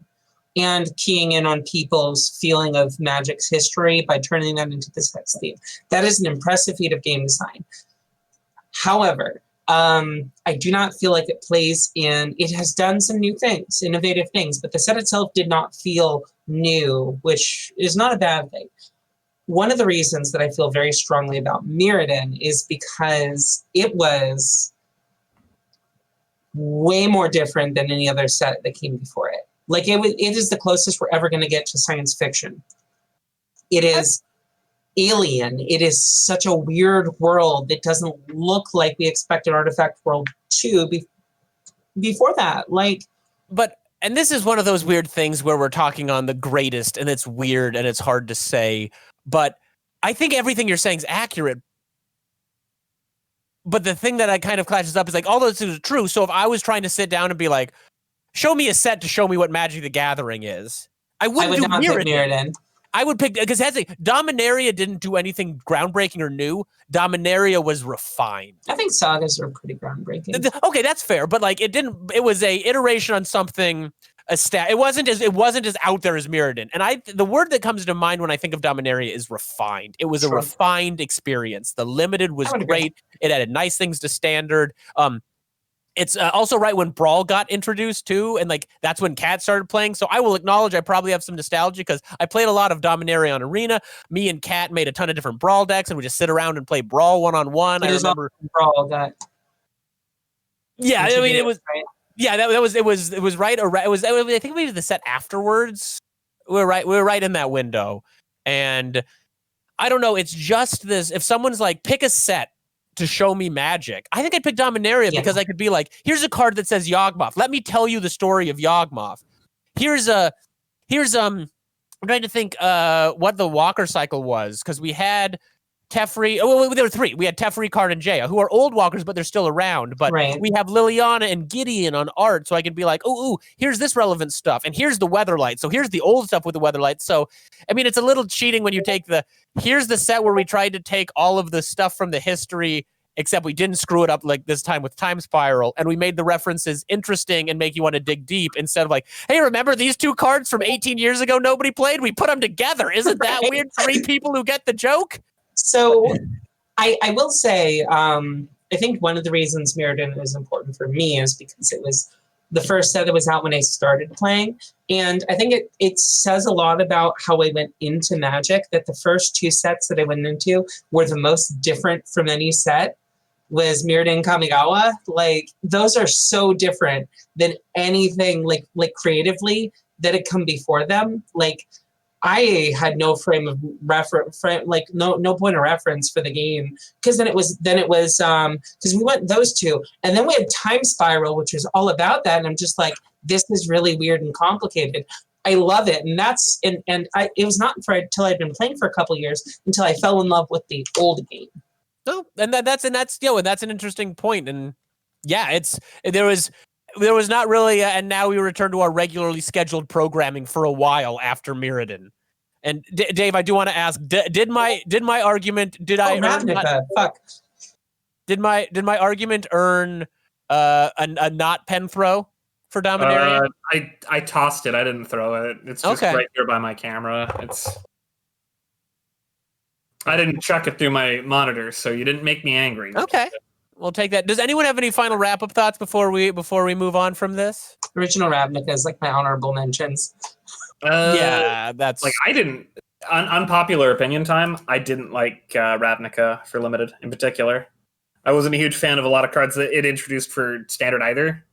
and keying in on people's feeling of Magic's history by turning that into this next theme. That is an impressive feat of game design. However, I do not feel like it plays in, it has done some new things, innovative things, but the set itself did not feel new, which is not a bad thing. One of the reasons that I feel very strongly about Mirrodin is because it was way more different than any other set that came before it. Like, it is the closest we're ever going to get to science fiction. It is alien. It is such a weird world. It doesn't look like we expected Artifact World 2 before that. And this is one of those weird things where we're talking on the greatest, and it's weird and it's hard to say. But I think everything you're saying is accurate. But the thing that I kind of clashes up is like all those things are true. So if I was trying to sit down and be like, show me a set to show me what Magic the Gathering is, I would not pick Mirrodin. I would pick because Dominaria didn't do anything groundbreaking or new. Dominaria was refined. I think sagas are pretty groundbreaking. Okay, that's fair, but like it was a iteration on something. It wasn't as out there as Mirrodin. And the word that comes to mind when I think of Dominaria is refined. It was a refined experience. The limited was great. It added nice things to standard. It's also right when Brawl got introduced too, and like that's when Cat started playing. So I will acknowledge I probably have some nostalgia because I played a lot of Dominaria on Arena. Me and Cat made a ton of different Brawl decks, and we just sit around and play Brawl 1-on-1. I remember Brawl that. Yeah, I mean it was. Right? Yeah, it was right. Or it was. I think maybe the set afterwards. We were right in that window, and I don't know. It's just this. If someone's like, pick a set to show me Magic, I think I'd pick Dominaria because I could be like, here's a card that says Yawgmoth. Let me tell you the story of Yawgmoth. Here's I'm trying to think what the Walker cycle was because we had Teferi. Oh, there were three. We had Teferi, Card, and Jaya, who are old walkers, but they're still around. But we have Liliana and Gideon on art, so I can be like, ooh, here's this relevant stuff, and here's the Weatherlight. So here's the old stuff with the Weatherlight. So, I mean, it's a little cheating when you take here's the set where we tried to take all of the stuff from the history, except we didn't screw it up like this time with Time Spiral, and we made the references interesting and make you want to dig deep instead of like, hey, remember these two cards from 18 years ago nobody played? We put them together. Isn't that weird? 3 people who get the joke? So I will say, I think one of the reasons Mirrodin is important for me is because it was the first set that was out when I started playing. And I think it says a lot about how I went into Magic, that the first 2 sets that I went into were the most different from any set was Mirrodin Kamigawa. Like, those are so different than anything like creatively that had come before them. Like, I had no frame of reference, like no point of reference for the game, because then it was because we went those 2, and then we had Time Spiral, which was all about that, and I'm just like, this is really weird and complicated. I love it, and it was not until I'd been playing for a couple of years until I fell in love with the old game. No, and that's an interesting point, and yeah, there was not really, and now we return to our regularly scheduled programming for a while after Mirrodin. And Dave, I do want to ask: did my argument? Did I? Fuck. Did my argument earn a not pen throw for Dominaria? I tossed it. I didn't throw it. It's just right here by my camera. I didn't chuck it through my monitor, so you didn't make me angry. Okay. We'll take that. Does anyone have any final wrap-up thoughts before we move on from this? Original Ravnica is like my honorable mentions. Yeah, that's like I didn't. Unpopular opinion time. I didn't like Ravnica for limited in particular. I wasn't a huge fan of a lot of cards that it introduced for standard either.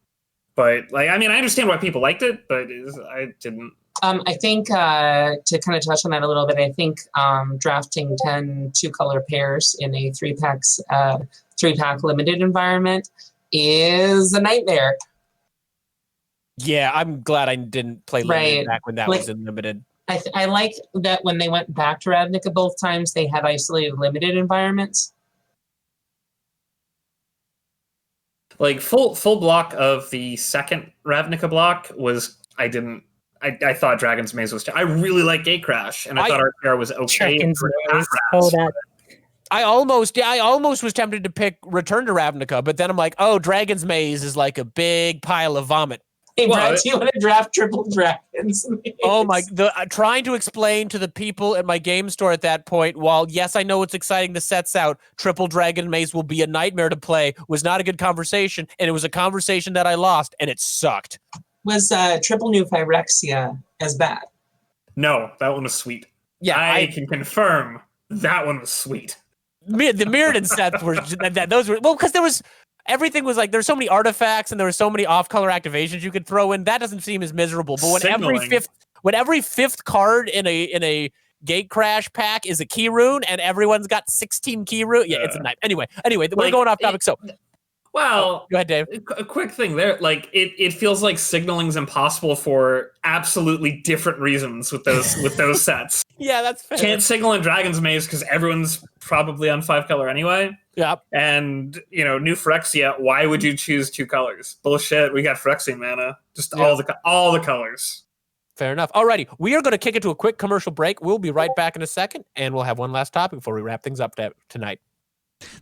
But like, I mean, I understand why people liked it, but I didn't. I think to kind of touch on that a little bit, I think drafting 10 2-color pairs in a 3-pack limited environment is a nightmare. Yeah, I'm glad I didn't play limited back when that was in limited. I like that when they went back to Ravnica both times, they had isolated limited environments. Like full block of the second Ravnica block was I thought Dragon's Maze was. I really like Gate Crash, and I thought RPR was okay. Dragon's Maze. Oh, that. I almost was tempted to pick Return to Ravnica, but then I'm like, oh, Dragon's Maze is like a big pile of vomit. Hey, Brad, do you want to draft triple Dragons Maze? Oh my! Trying to explain to the people at my game store at that point, while yes, I know it's exciting the sets out, Triple Dragon Maze will be a nightmare to play, was not a good conversation, and it was a conversation that I lost, and it sucked. Was Triple New Phyrexia as bad? No, that one was sweet. Yeah, I can confirm that one was sweet. The Mirrodin sets were those were because everything was like there's so many artifacts and there were so many off-color activations you could throw in. That doesn't seem as miserable. But when every fifth card in a Gate Crash pack is a key rune and everyone's got 16 key rune, it's a night. Anyway, we're going off topic. So. Well, go ahead, Dave. A quick thing there. Like it feels like signaling's impossible for absolutely different reasons with those sets. Yeah, that's fair. Can't signal in Dragon's Maze because everyone's probably on 5-color anyway. Yep. And new Phyrexia, why would you choose 2 colors? Bullshit. We got Phyrexian mana. Just all the colors. Fair enough. Alrighty, we are going to kick it to a quick commercial break. We'll be right back in a second, and we'll have one last topic before we wrap things up tonight.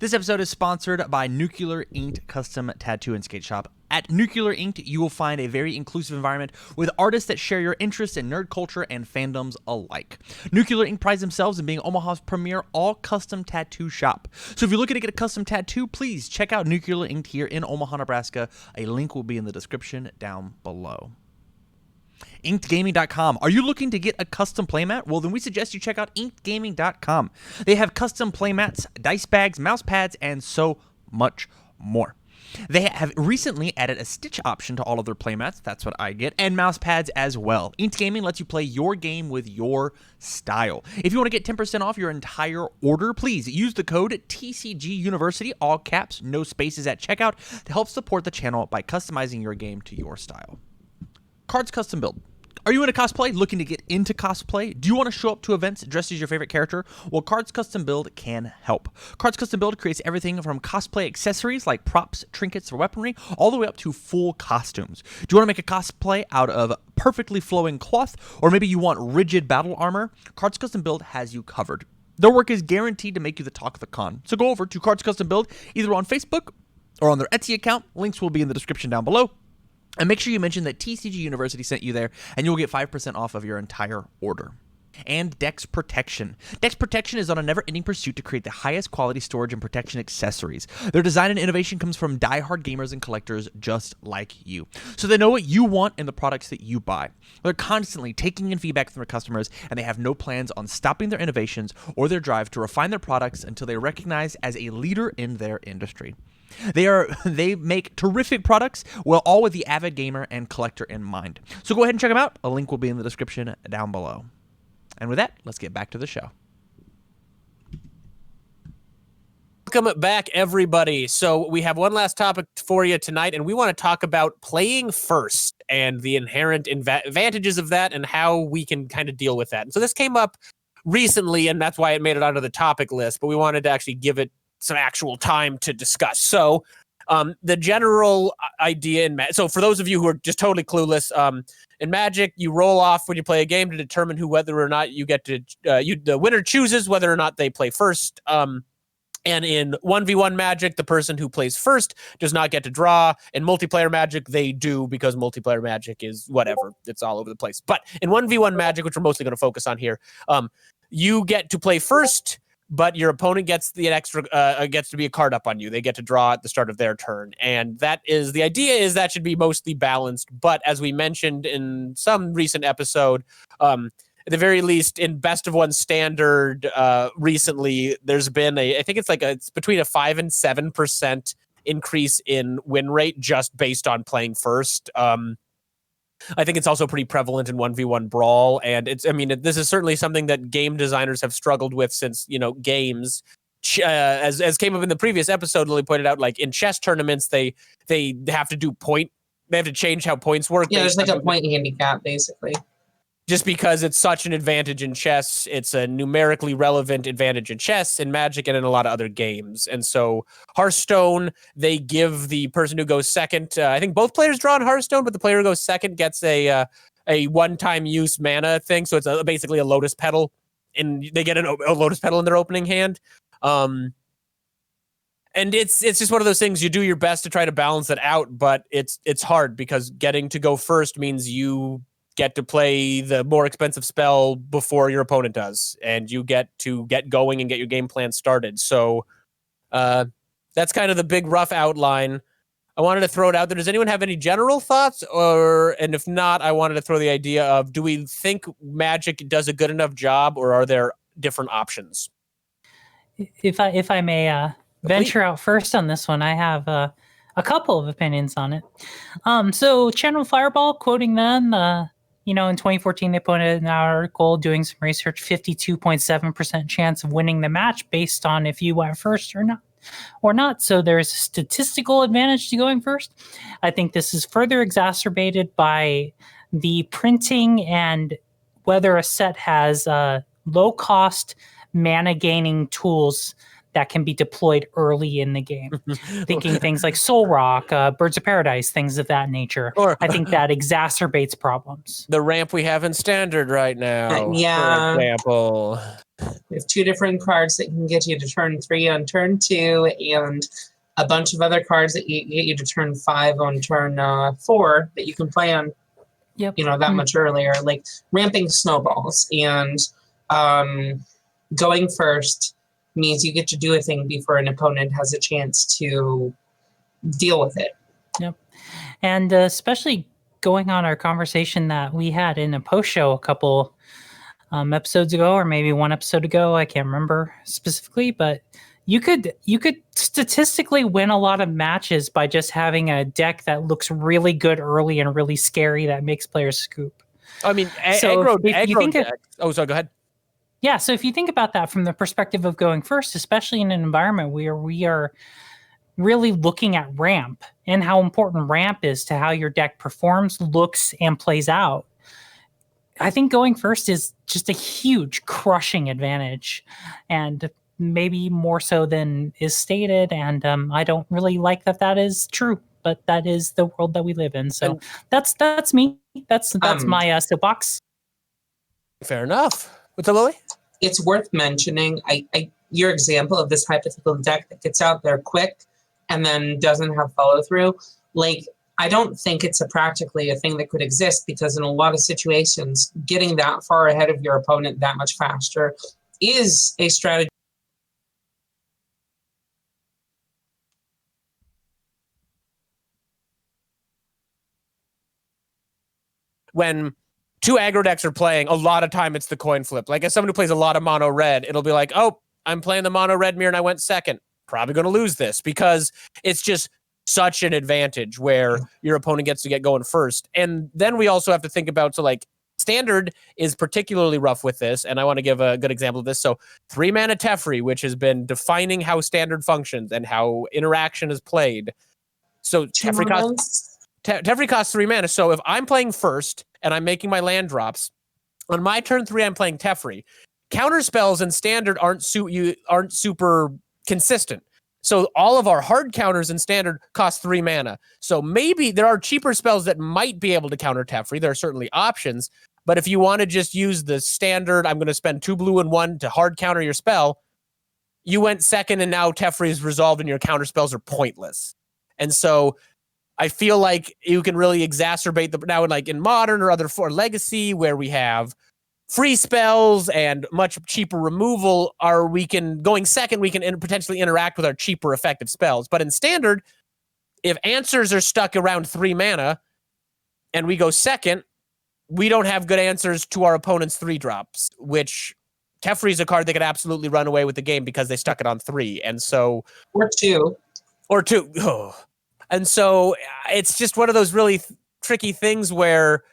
This episode is sponsored by Nuclear Inked Custom Tattoo and Skate Shop. At Nuclear Inked, you will find a very inclusive environment with artists that share your interests in nerd culture and fandoms alike. Nuclear Inked prides themselves in being Omaha's premier all-custom tattoo shop. So if you're looking to get a custom tattoo, please check out Nuclear Inked here in Omaha, Nebraska. A link will be in the description down below. InkedGaming.com. Are you looking to get a custom playmat? Well, then we suggest you check out InkedGaming.com. They have custom playmats, dice bags, mouse pads, and so much more. They have recently added a stitch option to all of their playmats, that's what I get, and mouse pads as well. Inked Gaming lets you play your game with your style. If you want to get 10% off your entire order, please use the code TCG University, all caps, no spaces at checkout, to help support the channel by customizing your game to your style. Cards Custom Build. Are you into cosplay? Looking to get into cosplay? Do you want to show up to events dressed as your favorite character? Well, Cards Custom Build can help. Cards Custom Build creates everything from cosplay accessories like props, trinkets, or weaponry, all the way up to full costumes. Do you want to make a cosplay out of perfectly flowing cloth? Or maybe you want rigid battle armor? Cards Custom Build has you covered. Their work is guaranteed to make you the talk of the con. So go over to Cards Custom Build either on Facebook or on their Etsy account. Links will be in the description down below. And make sure you mention that TCG University sent you there, and you'll get 5% off of your entire order. And Dex Protection. Dex Protection is on a never-ending pursuit to create the highest quality storage and protection accessories. Their design and innovation comes from die-hard gamers and collectors just like you. So they know what you want in the products that you buy. They're constantly taking in feedback from their customers, and they have no plans on stopping their innovations or their drive to refine their products until they're recognized as a leader in their industry. They make terrific products, well, all with the avid gamer and collector in mind. So go ahead and check them out. A link will be in the description down below. And with that, let's get back to the show. Welcome back, everybody. So we have one last topic for you tonight, and we want to talk about playing first and the inherent advantages of that and how we can kind of deal with that. And so this came up recently, and that's why it made it onto the topic list, but we wanted to actually give it some actual time to discuss. So the general idea in so for those of you who are just totally clueless, in Magic, you roll off when you play a game to determine whether or not you get to the winner chooses whether or not they play first. And in 1v1 Magic, the person who plays first does not get to draw. In multiplayer Magic, they do, because multiplayer Magic is whatever. It's all over the place. But in 1v1 Magic, which we're mostly going to focus on here, you get to play first, but your opponent gets the extra gets to be a card up on you. They get to draw at the start of their turn, and that is the idea. Is that should be mostly balanced. But as we mentioned in some recent episode, at the very least in Best of One Standard, recently there's been I think it's between a 5 and 7% increase in win rate just based on playing first. I think it's also pretty prevalent in 1v1 Brawl, and this is certainly something that game designers have struggled with since, games, as came up in the previous episode, Lily pointed out, like in chess tournaments, they have to they have to change how points work. Yeah, there's like a point handicap, basically. Just because it's such an advantage in chess, it's a numerically relevant advantage in chess, in Magic, and in a lot of other games. And so Hearthstone, they give the person who goes second, I think both players draw in Hearthstone, but the player who goes second gets a one-time use mana thing. So it's basically a Lotus Petal, and they get a Lotus Petal in their opening hand. And it's just one of those things, you do your best to try to balance it out, but it's hard because getting to go first means you get to play the more expensive spell before your opponent does, and you get to get going and get your game plan started. So that's kind of the big rough outline. I wanted to throw it out there. Does anyone have any general thoughts? And if not, I wanted to throw the idea of, do we think Magic does a good enough job, or are there different options? If I may venture out first on this one, I have a couple of opinions on it. So Channel Fireball, quoting them, in 2014, they put in an article doing some research, 52.7% chance of winning the match based on if you went first or not. So there's a statistical advantage to going first. I think this is further exacerbated by the printing and whether a set has low-cost mana-gaining tools that can be deployed early in the game. Thinking things like Soul Rock, Birds of Paradise, things of that nature. Or I think that exacerbates problems. the ramp we have in Standard right now, Yeah. for example. We have 2 different cards that can get you to turn 3 on turn 2, and a bunch of other cards that get you to turn 5 on turn 4 that you can play on, Yep. that much earlier. Like ramping snowballs and going first means you get to do a thing before an opponent has a chance to deal with it. Yep. And especially going on our conversation that we had in a post show a couple episodes ago, or maybe one episode ago, I can't remember specifically, but you could statistically win a lot of matches by just having a deck that looks really good early and really scary that makes players scoop. I mean, So if you aggro think decks. Oh, so go ahead. Yeah, so if you think about that from the perspective of going first, especially in an environment where we are really looking at ramp and how important ramp is to how your deck performs, looks, and plays out, I think going first is just a huge crushing advantage, and maybe more so than is stated. And I don't really like that is true, but that is the world that we live in. So that's me. That's my soapbox. Fair enough. What's up, Lily? It's worth mentioning your example of this hypothetical deck that gets out there quick and then doesn't have follow through. Like, I don't think it's practically a thing that could exist, because in a lot of situations, getting that far ahead of your opponent that much faster is a strategy. When 2 aggro decks are playing, a lot of time it's the coin flip. Like, as someone who plays a lot of mono red, it'll be like, oh, I'm playing the mono red mirror and I went second. Probably going to lose this, because it's just such an advantage where your opponent gets to get going first. And then we also have to think about, so like, Standard is particularly rough with this, and I want to give a good example of this. So 3 mana Teferi, which has been defining how Standard functions and how interaction is played. So Teferi costs 3 mana. So if I'm playing first and I'm making my land drops, on my turn 3 I'm playing Teferi. Counter spells in Standard aren't super consistent. So all of our hard counters in Standard cost 3 mana. So maybe there are cheaper spells that might be able to counter Teferi. There are certainly options. But if you want to just use the Standard, I'm going to spend 2 blue and 1 to hard counter your spell, you went second, and now Teferi is resolved and your counter spells are pointless. And so I feel like you can really exacerbate now, like in Modern or other for Legacy, where we have free spells and much cheaper removal, going second, we can potentially interact with our cheaper effective spells. But in Standard, if answers are stuck around 3 mana and we go second, we don't have good answers to our opponent's 3 drops, which Teferi is a card that could absolutely run away with the game because they stuck it on 3. And so, Or two. Oh. And so it's just one of those really tricky things where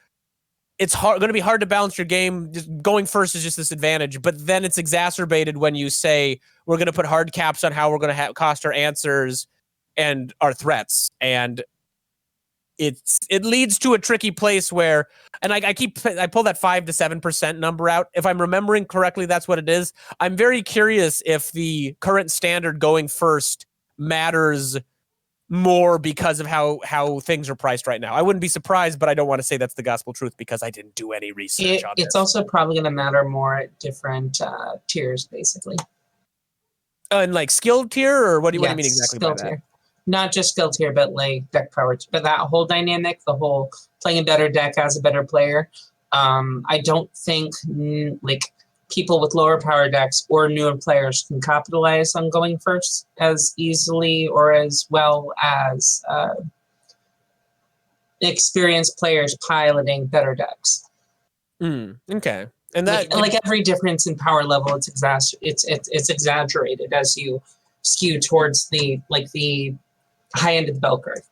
it's going to be hard to balance your game. Just going first is just this advantage, but then it's exacerbated when you say we're going to put hard caps on how we're going to cost our answers and our threats, and it leads to a tricky place where, and I pull that 5 to 7% number out. If I'm remembering correctly, that's what it is. I'm very curious if the current Standard going first matters more because of how things are priced right now. I wouldn't be surprised, but I don't want to say that's the gospel truth because I didn't do any research on It's this. also probably going to matter more at different tiers, basically. And like skill tier, or what do you mean exactly by tier. that? Not just skill tier, but like deck power. But that whole dynamic, the whole playing a better deck as a better player. I don't think like people with lower power decks or newer players can capitalize on going first as easily or as well as experienced players piloting better decks. Okay, and that like every difference in power level, it's exaggerated as you skew towards the high end of the bell curve.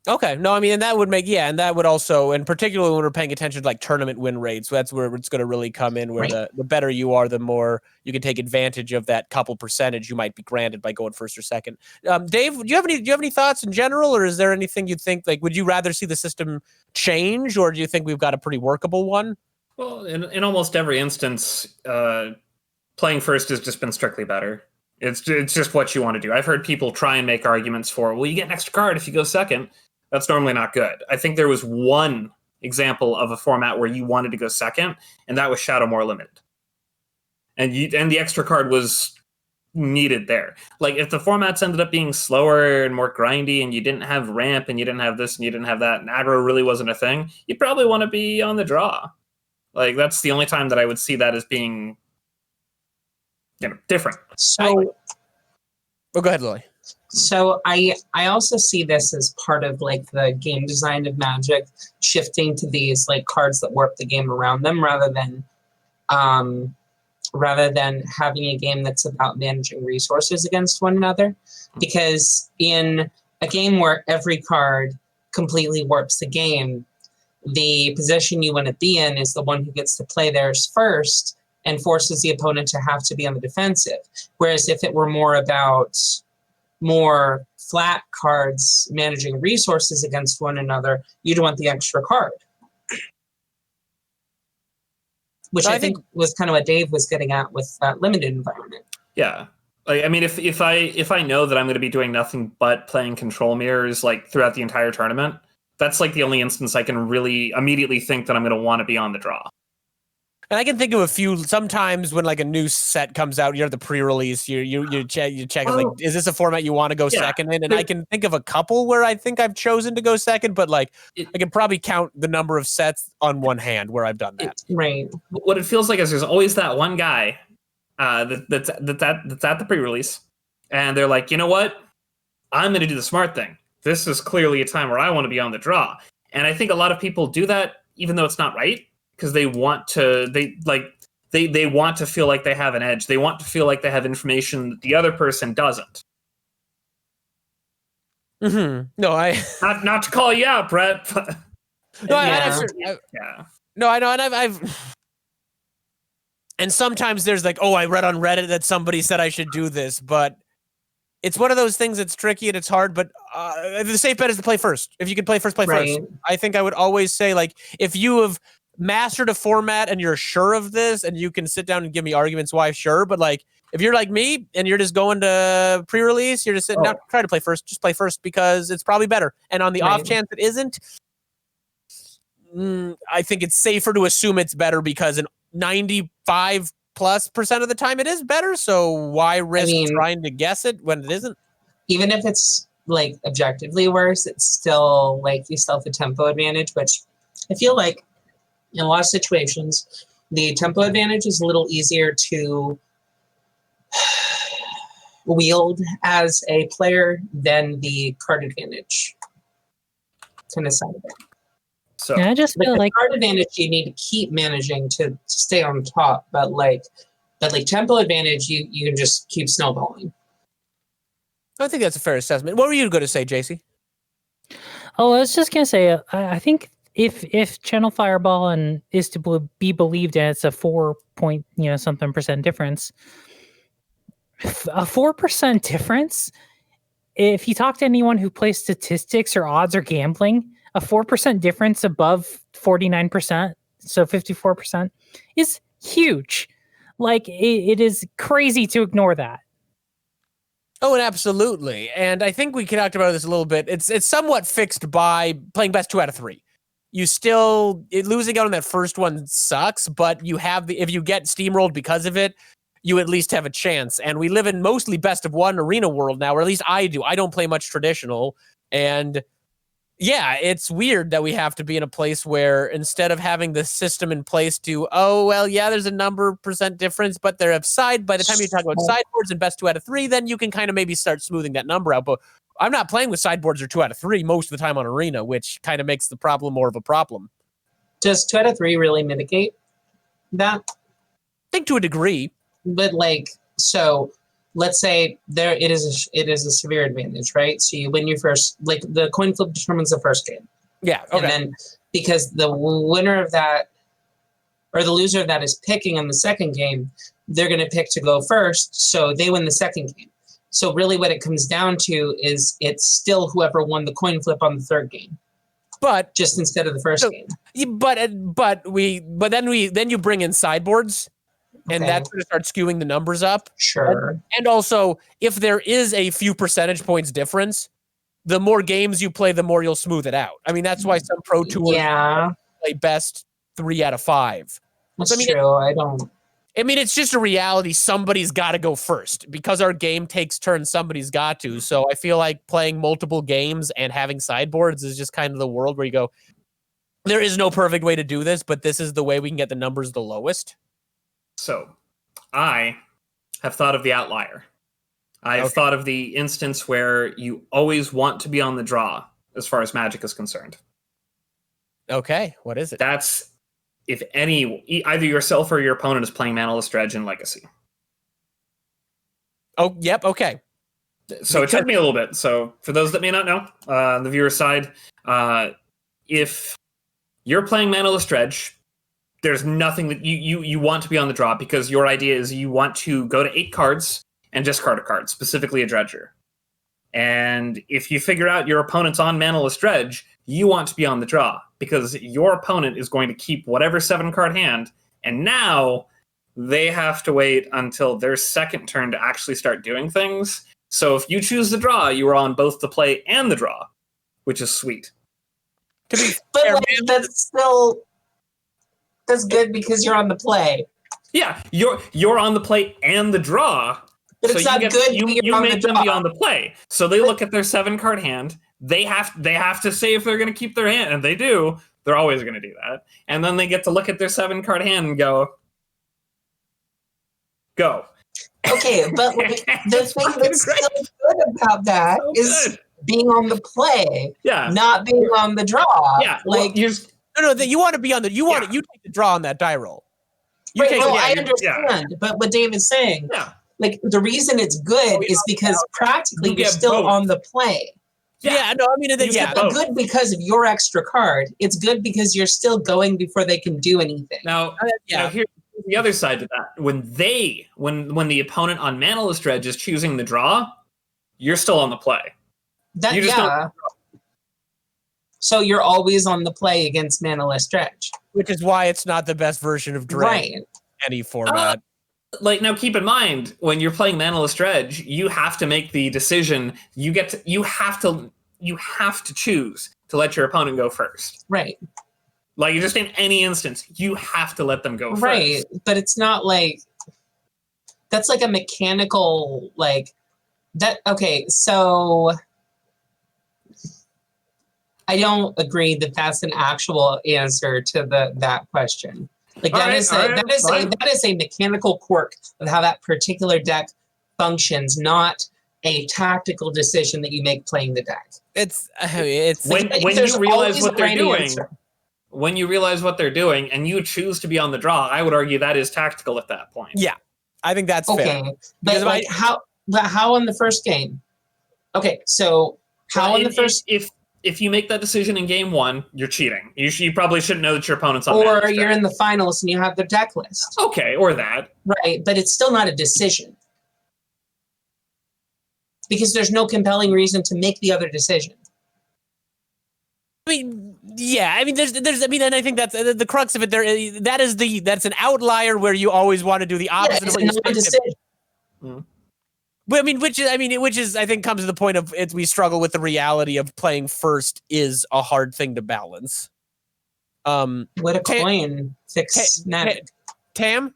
Okay, no, I mean, and that would make, and that would also, and particularly when we're paying attention to like tournament win rates, so that's where it's going to really come in, where Right. the better you are, the more you can take advantage of that couple percentage you might be granted by going first or second. Dave, do you have any thoughts in general, or is there anything you'd think, like, would you rather see the system change, or do you think we've got a pretty workable one? Well, in almost every instance, playing first has just been strictly better. It's just what you want to do. I've heard people try and make arguments for, well, you get an extra card if you go second. That's normally not good. I think there was one example of a format where you wanted to go second, and that was Shadowmoor Limited. And the extra card was needed there. Like, if the formats ended up being slower and more grindy, and you didn't have ramp, and you didn't have this, and you didn't have that, and aggro really wasn't a thing, you probably want to be on the draw. Like, that's the only time that I would see that as being, different. So, go ahead, Lily. So I also see this as part of like the game design of Magic shifting to these like cards that warp the game around them rather than having a game that's about managing resources against one another. Because in a game where every card completely warps the game, the position you want to be in is the one who gets to play theirs first and forces the opponent to have to be on the defensive. Whereas if it were more about more flat cards managing resources against one another, you'd want the extra card. Which I think was kind of what Dave was getting at with that limited environment. Yeah. Like, I mean, if I know that I'm going to be doing nothing but playing control mirrors like throughout the entire tournament, that's like the only instance I can really immediately think that I'm going to want to be on the draw. And I can think of a few. Sometimes when like a new set comes out, you're the pre-release. You check like, is this a format you want to go second in? And I can think of a couple where I think I've chosen to go second, but like I can probably count the number of sets on one hand where I've done that. Right. What it feels like is there's always that one guy that's at the pre-release, and they're like, you know what? I'm going to do the smart thing. This is clearly a time where I want to be on the draw, and I think a lot of people do that, even though it's not right. Because they want to, they want to feel like they have an edge. They want to feel like they have information that the other person doesn't. Mm-hmm. No, not to call you out, Brett. But no, No, I know, and I've and sometimes there's like, I read on Reddit that somebody said I should do this, but it's one of those things that's tricky and it's hard. But the safe bet is to play first. If you can play first, play first. I think I would always say, like, if you have mastered a format and you're sure of this and you can sit down and give me arguments why, sure. But like, if you're like me and you're just going to pre-release, you're just sitting down, try to play first, just play first because it's probably better. And on the off chance it isn't, I think it's safer to assume it's better because in 95+% of the time it is better. So why risk trying to guess it when it isn't? Even if it's like objectively worse, it's still like you still have the tempo advantage, which I feel like in a lot of situations, the tempo advantage is a little easier to wield as a player than the card advantage kind of side of it. So I just feel like card advantage you need to keep managing to stay on top, but like tempo advantage you can just keep snowballing. I think that's a fair assessment. What were you going to say, JC? Oh, I was just going to say, I think if Channel Fireball and is to be believed in, it's a 4% difference. A 4% difference. If you talk to anyone who plays statistics or odds or gambling, a 4% difference above 49%, so 54%, is huge. Like it is crazy to ignore that. Oh, and absolutely. And I think we talked about this a little bit. It's somewhat fixed by playing best 2 out of 3. You still losing out on that first one sucks, but you have if you get steamrolled because of it, you at least have a chance. And we live in mostly best of 1 arena world now, or at least I do. I don't play much traditional. And yeah, it's weird that we have to be in a place where instead of having the system in place to, there's a number % difference, but they're upside. By the time you talk about sideboards and best 2 out of 3, then you can kind of maybe start smoothing that number out. But I'm not playing with sideboards or 2 out of 3 most of the time on arena, which kind of makes the problem more of a problem. Does 2 out of 3 really mitigate that? I think to a degree. But so let's say it is a severe advantage, right? So you win your first, like the coin flip determines the first game. Yeah. Okay. And then because the winner of that or the loser of that is picking on the second game, they're going to pick to go first. So they win the second game. So really what it comes down to is it's still whoever won the coin flip on the third game. But just instead of the first game. But then you bring in sideboards. and that's going to start skewing the numbers up. Sure. And also, if there is a few percentage points difference, the more games you play, the more you'll smooth it out. I mean, that's why some pro tours play best 3 out of 5. That's true. I mean, it's just a reality. Somebody's got to go first because our game takes turns. Somebody's got to. So I feel like playing multiple games and having sideboards is just kind of the world where you go, there is no perfect way to do this, but this is the way we can get the numbers the lowest. So I have thought of the outlier. I have thought of the instance where you always want to be on the draw as far as Magic is concerned. Okay, what is it? That's if either yourself or your opponent is playing Manaless Dredge in Legacy. Oh, yep, okay. So it took me a little bit. So for those that may not know, on the viewer side, if you're playing Manaless Dredge, there's nothing that you want to be on the draw because your idea is you want to go to 8 cards and discard a card, specifically a Dredger. And if you figure out your opponent's on Manaless Dredge, you want to be on the draw because your opponent is going to keep whatever 7-card hand, and now they have to wait until their second turn to actually start doing things. So if you choose the draw, you are on both the play and the draw, which is sweet. To be but fair, that's good because you're on the play. Yeah, you're on the play and the draw. But it's not good. You make them be on the play. So they look at their 7-card hand. They have to say if they're going to keep their hand, and they do. They're always going to do that. And then they get to look at their 7-card hand and go. Okay, but like, the thing that's so good about that is being on the play, not being on the draw. Yeah, like well, you want to be on the you take the draw on that die roll. I understand, but what David's saying, like the reason it's good is because practically you're still on the play. Yeah, no, I mean, it's good because of your extra card. It's good because you're still going before they can do anything. Now here's the other side to that. When the opponent on Manaless Dredge is choosing the draw, you're still on the play. So you're always on the play against Manaless Dredge. Which is why it's not the best version of Dredge in any format. Now keep in mind, when you're playing Manaless Dredge, you have to make the decision. You have to choose to let your opponent go first. Right. Like just in any instance, you have to let them go first. Right. But it's not like that's like a mechanical like that. Okay, so I don't agree that that's an actual answer to that question. Like that is a mechanical quirk of how that particular deck functions, not a tactical decision that you make playing the deck. It's when you realize what they're doing. Answer. When you realize what they're doing and you choose to be on the draw, I would argue that is tactical at that point. Yeah, I think that's fair. But like how in the first game? Okay, so how in the first if you make that decision in game 1, you're cheating. You probably shouldn't know that your opponent's on. Or you're in the finals and you have their deck list. Okay, or that. Right, but it's still not a decision. Because there's no compelling reason to make the other decision. I mean, yeah. I mean, there's. I mean, and I think that's the crux of it. That's an outlier where you always want to do the opposite of what you decision. But I mean, which is I think comes to the point of we struggle with the reality of playing first is a hard thing to balance. What a coin fix Magic. Tam,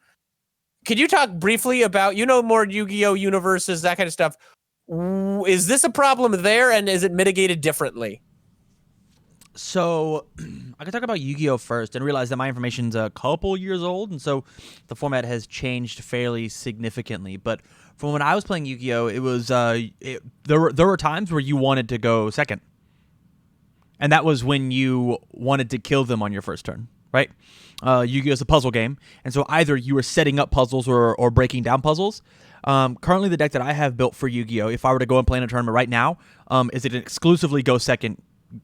could you talk briefly about more Yu-Gi-Oh universes, that kind of stuff? Is this a problem there, and is it mitigated differently? So I can talk about Yu-Gi-Oh first and realize that my information's a couple years old, and so the format has changed fairly significantly. But from when I was playing Yu-Gi-Oh, it was there were times where you wanted to go second, and that was when you wanted to kill them on your first turn, right? Yu-Gi-Oh is a puzzle game, and so either you were setting up puzzles or breaking down puzzles. Currently, the deck that I have built for Yu-Gi-Oh, if I were to go and play in a tournament right now, is an exclusively go second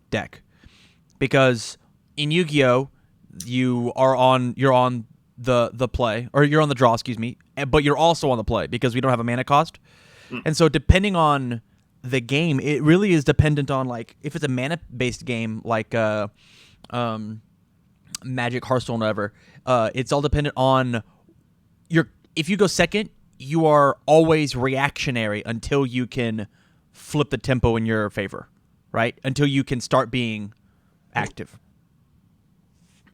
deck. Because in Yu-Gi-Oh, you're on the play, or you're on the draw, excuse me, but you're also on the play because we don't have a mana cost. And so depending on the game, it really is dependent on, like, if it's a mana-based game like Magic, Hearthstone, whatever, it's all dependent on if you go second, you are always reactionary until you can flip the tempo in your favor, right? Until you can start being active.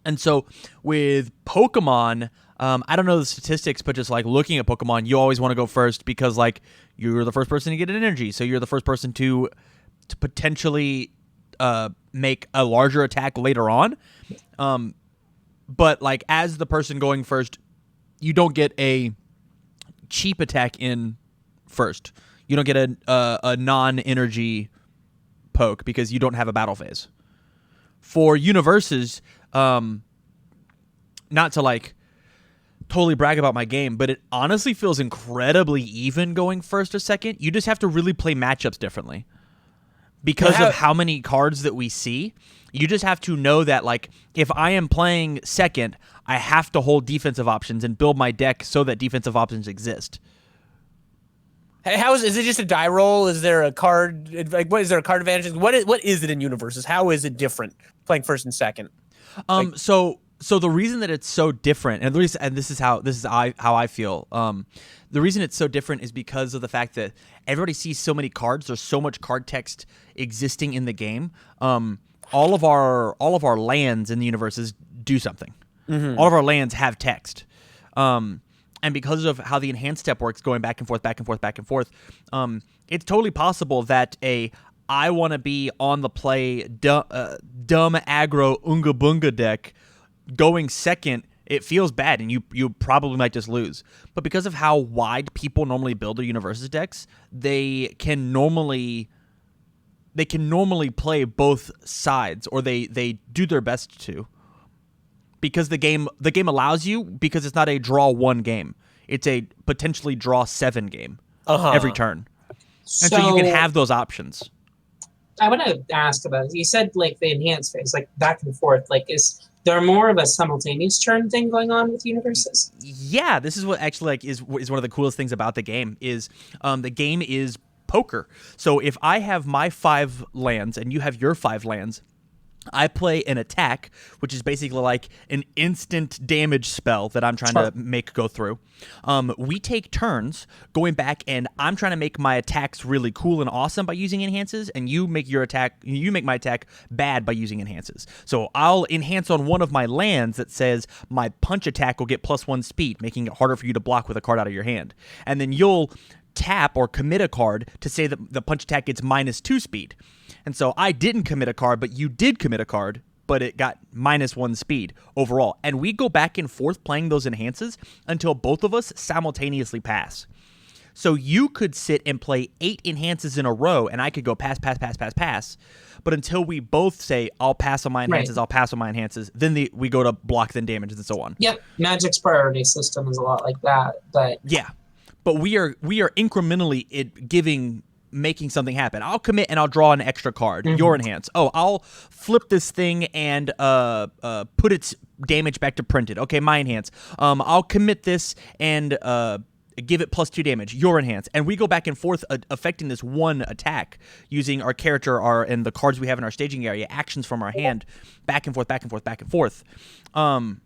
And so with Pokemon, I don't know the statistics, but just like looking at Pokemon, you always want to go first because like you're the first person to get an energy, so you're the first person to potentially make a larger attack later on. But like as the person going first, you don't get a cheap attack in first. You don't get a non-energy poke because you don't have a battle phase. For universes, not to like totally brag about my game, but it honestly feels incredibly even going first or second. You just have to really play matchups differently because of how many cards that we see. You just have to know that like if I am playing second, I have to hold defensive options and build my deck so that defensive options exist. Hey, is it just a die roll? Is there a card like what is there a card advantage? What is it in universes? How is it different playing first and second? So the reason that it's so different, and this is how I feel. The reason it's so different is because of the fact that everybody sees so many cards. There's so much card text existing in the game. All of our lands in the universes do something. Mm-hmm. All of our lands have text. And because of how the enhanced step works, going back and forth, it's totally possible that I want to be on the play dumb aggro Unga Bunga deck going second, it feels bad, and you probably might just lose. But because of how wide people normally build their universes decks, they can normally play both sides, or they do their best to. Because the game allows you, because it's not a draw 1 game. It's a potentially draw 7 game every turn. And so you can have those options. I want to ask about it. You said like the enhanced phase, like back and forth. Like is there more of a simultaneous turn thing going on with universes? Yeah, this is what actually like is one of the coolest things about the game is the game is poker. So if I have my 5 lands and you have your 5 lands, I play an attack, which is basically like an instant damage spell that I'm trying to make go through. We take turns going back, and I'm trying to make my attacks really cool and awesome by using enhances, and you make my attack bad by using enhances. So I'll enhance on one of my lands that says my punch attack will get +1 speed, making it harder for you to block with a card out of your hand. And then you'll tap or commit a card to say that the punch attack gets -2 speed. And so I didn't commit a card, but you did commit a card, but it got -1 speed overall. And we go back and forth playing those enhances until both of us simultaneously pass. So you could sit and play 8 enhances in a row, and I could go pass. But until we both say, I'll pass on my enhances, I'll pass on my enhances, then we go to block, then damage, and so on. Yep, Magic's priority system is a lot like that. But yeah. But we are incrementally making something happen. I'll commit and I'll draw an extra card. Mm-hmm. Your enhance. Oh, I'll flip this thing and put its damage back to printed. Okay, my enhance. I'll commit this and give it +2 damage. Your enhance. And we go back and forth affecting this one attack using our character, and the cards we have in our staging area, actions from our hand, back and forth. And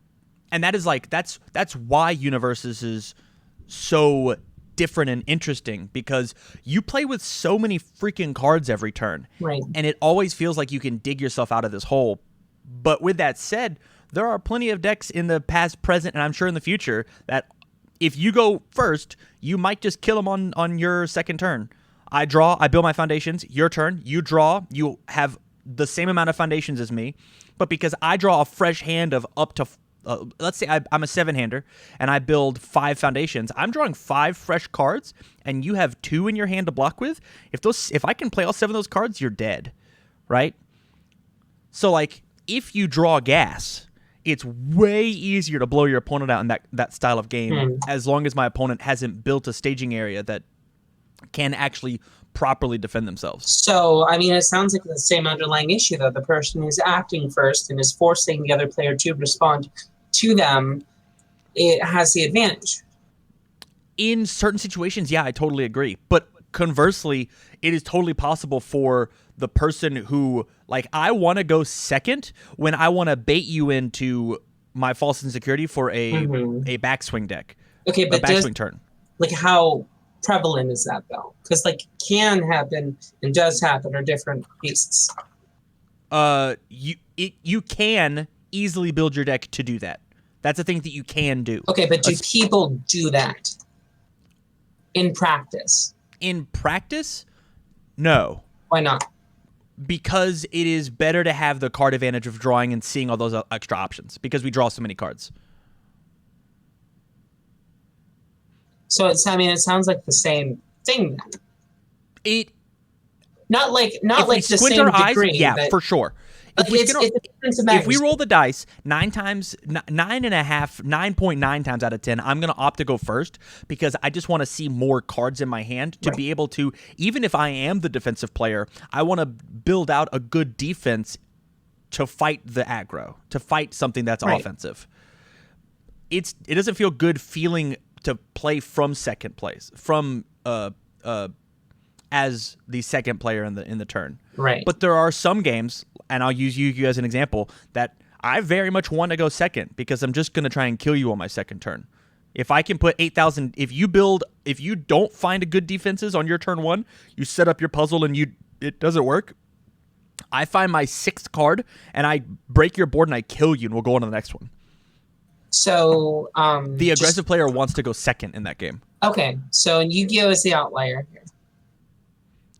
that is like that's why Universes is so different and interesting, because you play with so many freaking cards every turn, right? And it always feels like you can dig yourself out of this hole. But with that said, there are plenty of decks in the past, present, and I'm sure in the future that if you go first, you might just kill them on your second turn. I draw, I build my foundations, your turn, you draw, you have the same amount of foundations as me, but because I draw a fresh hand of up to let's say I'm a 7-hander and I build 5 foundations. I'm drawing 5 fresh cards, and you have 2 in your hand to block with. If I can play all 7 of those cards, you're dead, right? So like if you draw gas, it's way easier to blow your opponent out in that style of game, as long as my opponent hasn't built a staging area that can actually properly defend themselves. So, I mean, it sounds like the same underlying issue, though. The person who's acting first and is forcing the other player to respond to them, it has the advantage. In certain situations, yeah, I totally agree. But conversely, it is totally possible for the person who, like, I want to go second when I want to bait you into my false insecurity for a backswing deck. Okay, but backswing turn. like how prevalent is that though? Because like can happen and does happen are different beasts. You can easily build your deck to do that. That's a thing that you can do. Okay, but do people do that in practice? In practice, no. Why not? Because it is better to have the card advantage of drawing and seeing all those extra options because we draw so many cards. So it sounds like the same thing then. Not like the squint same our eyes, degree. yeah, but, for sure. But it's a difference of if we roll magnitude. the dice 9.9 times out of 10, I'm going to opt to go first because I just want to see more cards in my hand to be able to, even if I am the defensive player, I want to build out a good defense to fight the aggro, to fight something that's offensive. It doesn't feel good feeling to play from second place, from as the second player in the turn. Right. But there are some games, and I'll use Yu-Gi-Oh as an example, that I very much want to go second because I'm just going to try and kill you on my second turn. If I can put 8,000, if you don't find a good defenses on your turn 1, you set up your puzzle and it doesn't work. I find my 6th card and I break your board and I kill you and we'll go on to the next one. So the aggressive player wants to go second in that game. Okay, so Yu-Gi-Oh is the outlier here.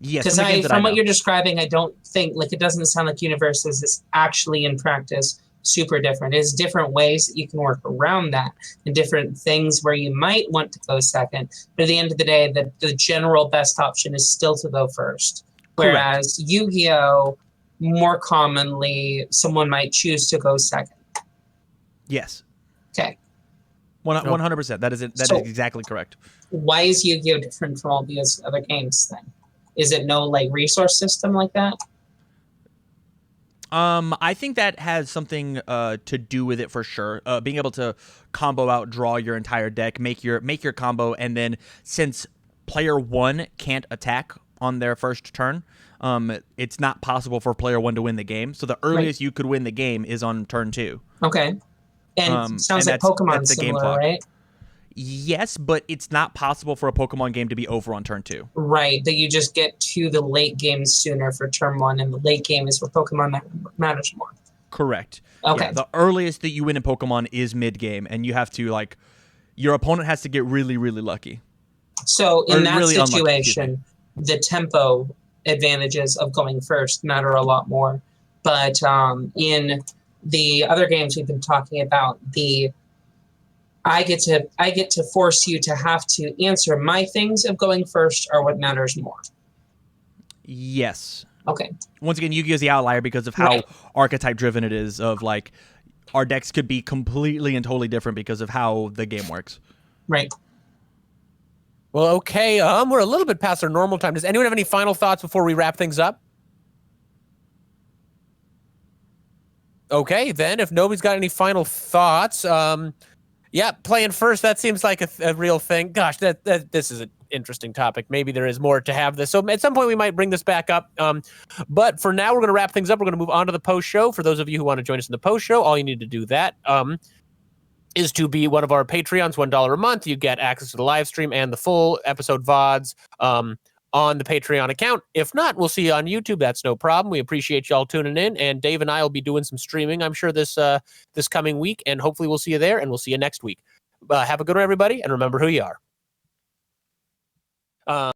Yes, because from what you're describing, I don't think it doesn't sound like Universes is actually in practice super different. There's different ways that you can work around that and different things where you might want to go second. But at the end of the day, the general best option is still to go first. Whereas Yu-Gi-Oh, more commonly, someone might choose to go second. Yes. Okay. 100%. That is exactly correct. Why is Yu-Gi-Oh different from all these other games then? Is it no resource system like that? I think that has something to do with it for sure. Being able to combo out, draw your entire deck, make your combo, and then since player 1 can't attack on their first turn, it's not possible for player 1 to win the game. So the earliest you could win the game is on turn 2. Okay. And sounds like Pokemon similar, right? Yes, but it's not possible for a Pokemon game to be over on turn 2. Right, that you just get to the late game sooner for turn 1, and the late game is where Pokemon matters more. Correct. Okay. Yeah, the earliest that you win in Pokemon is mid-game, and you have to, your opponent has to get really, really lucky. So in that really situation, the tempo advantages of going first matter a lot more. But in the other games we've been talking about, I get to force you to have to answer my things of going first are what matters more. Yes. Okay. Once again, Yu-Gi-Oh is the outlier because of how archetype driven it is. Of our decks could be completely and totally different because of how the game works. Right. Well, okay. We're a little bit past our normal time. Does anyone have any final thoughts before we wrap things up? Okay, then if nobody's got any final thoughts, yeah, playing first, that seems like a real thing. Gosh, this is an interesting topic. Maybe there is more to have this. So at some point we might bring this back up. But for now, we're going to wrap things up. We're going to move on to the post show. For those of you who want to join us in the post show, all you need to do that is to be one of our Patreons, $1 a month. You get access to the live stream and the full episode VODs on the Patreon account. If not, we'll see you on YouTube. That's no problem. We appreciate y'all tuning in, and Dave and I will be doing some streaming, I'm sure, this coming week, and hopefully we'll see you there, and we'll see you next week. Have a good one, everybody, and remember who you are.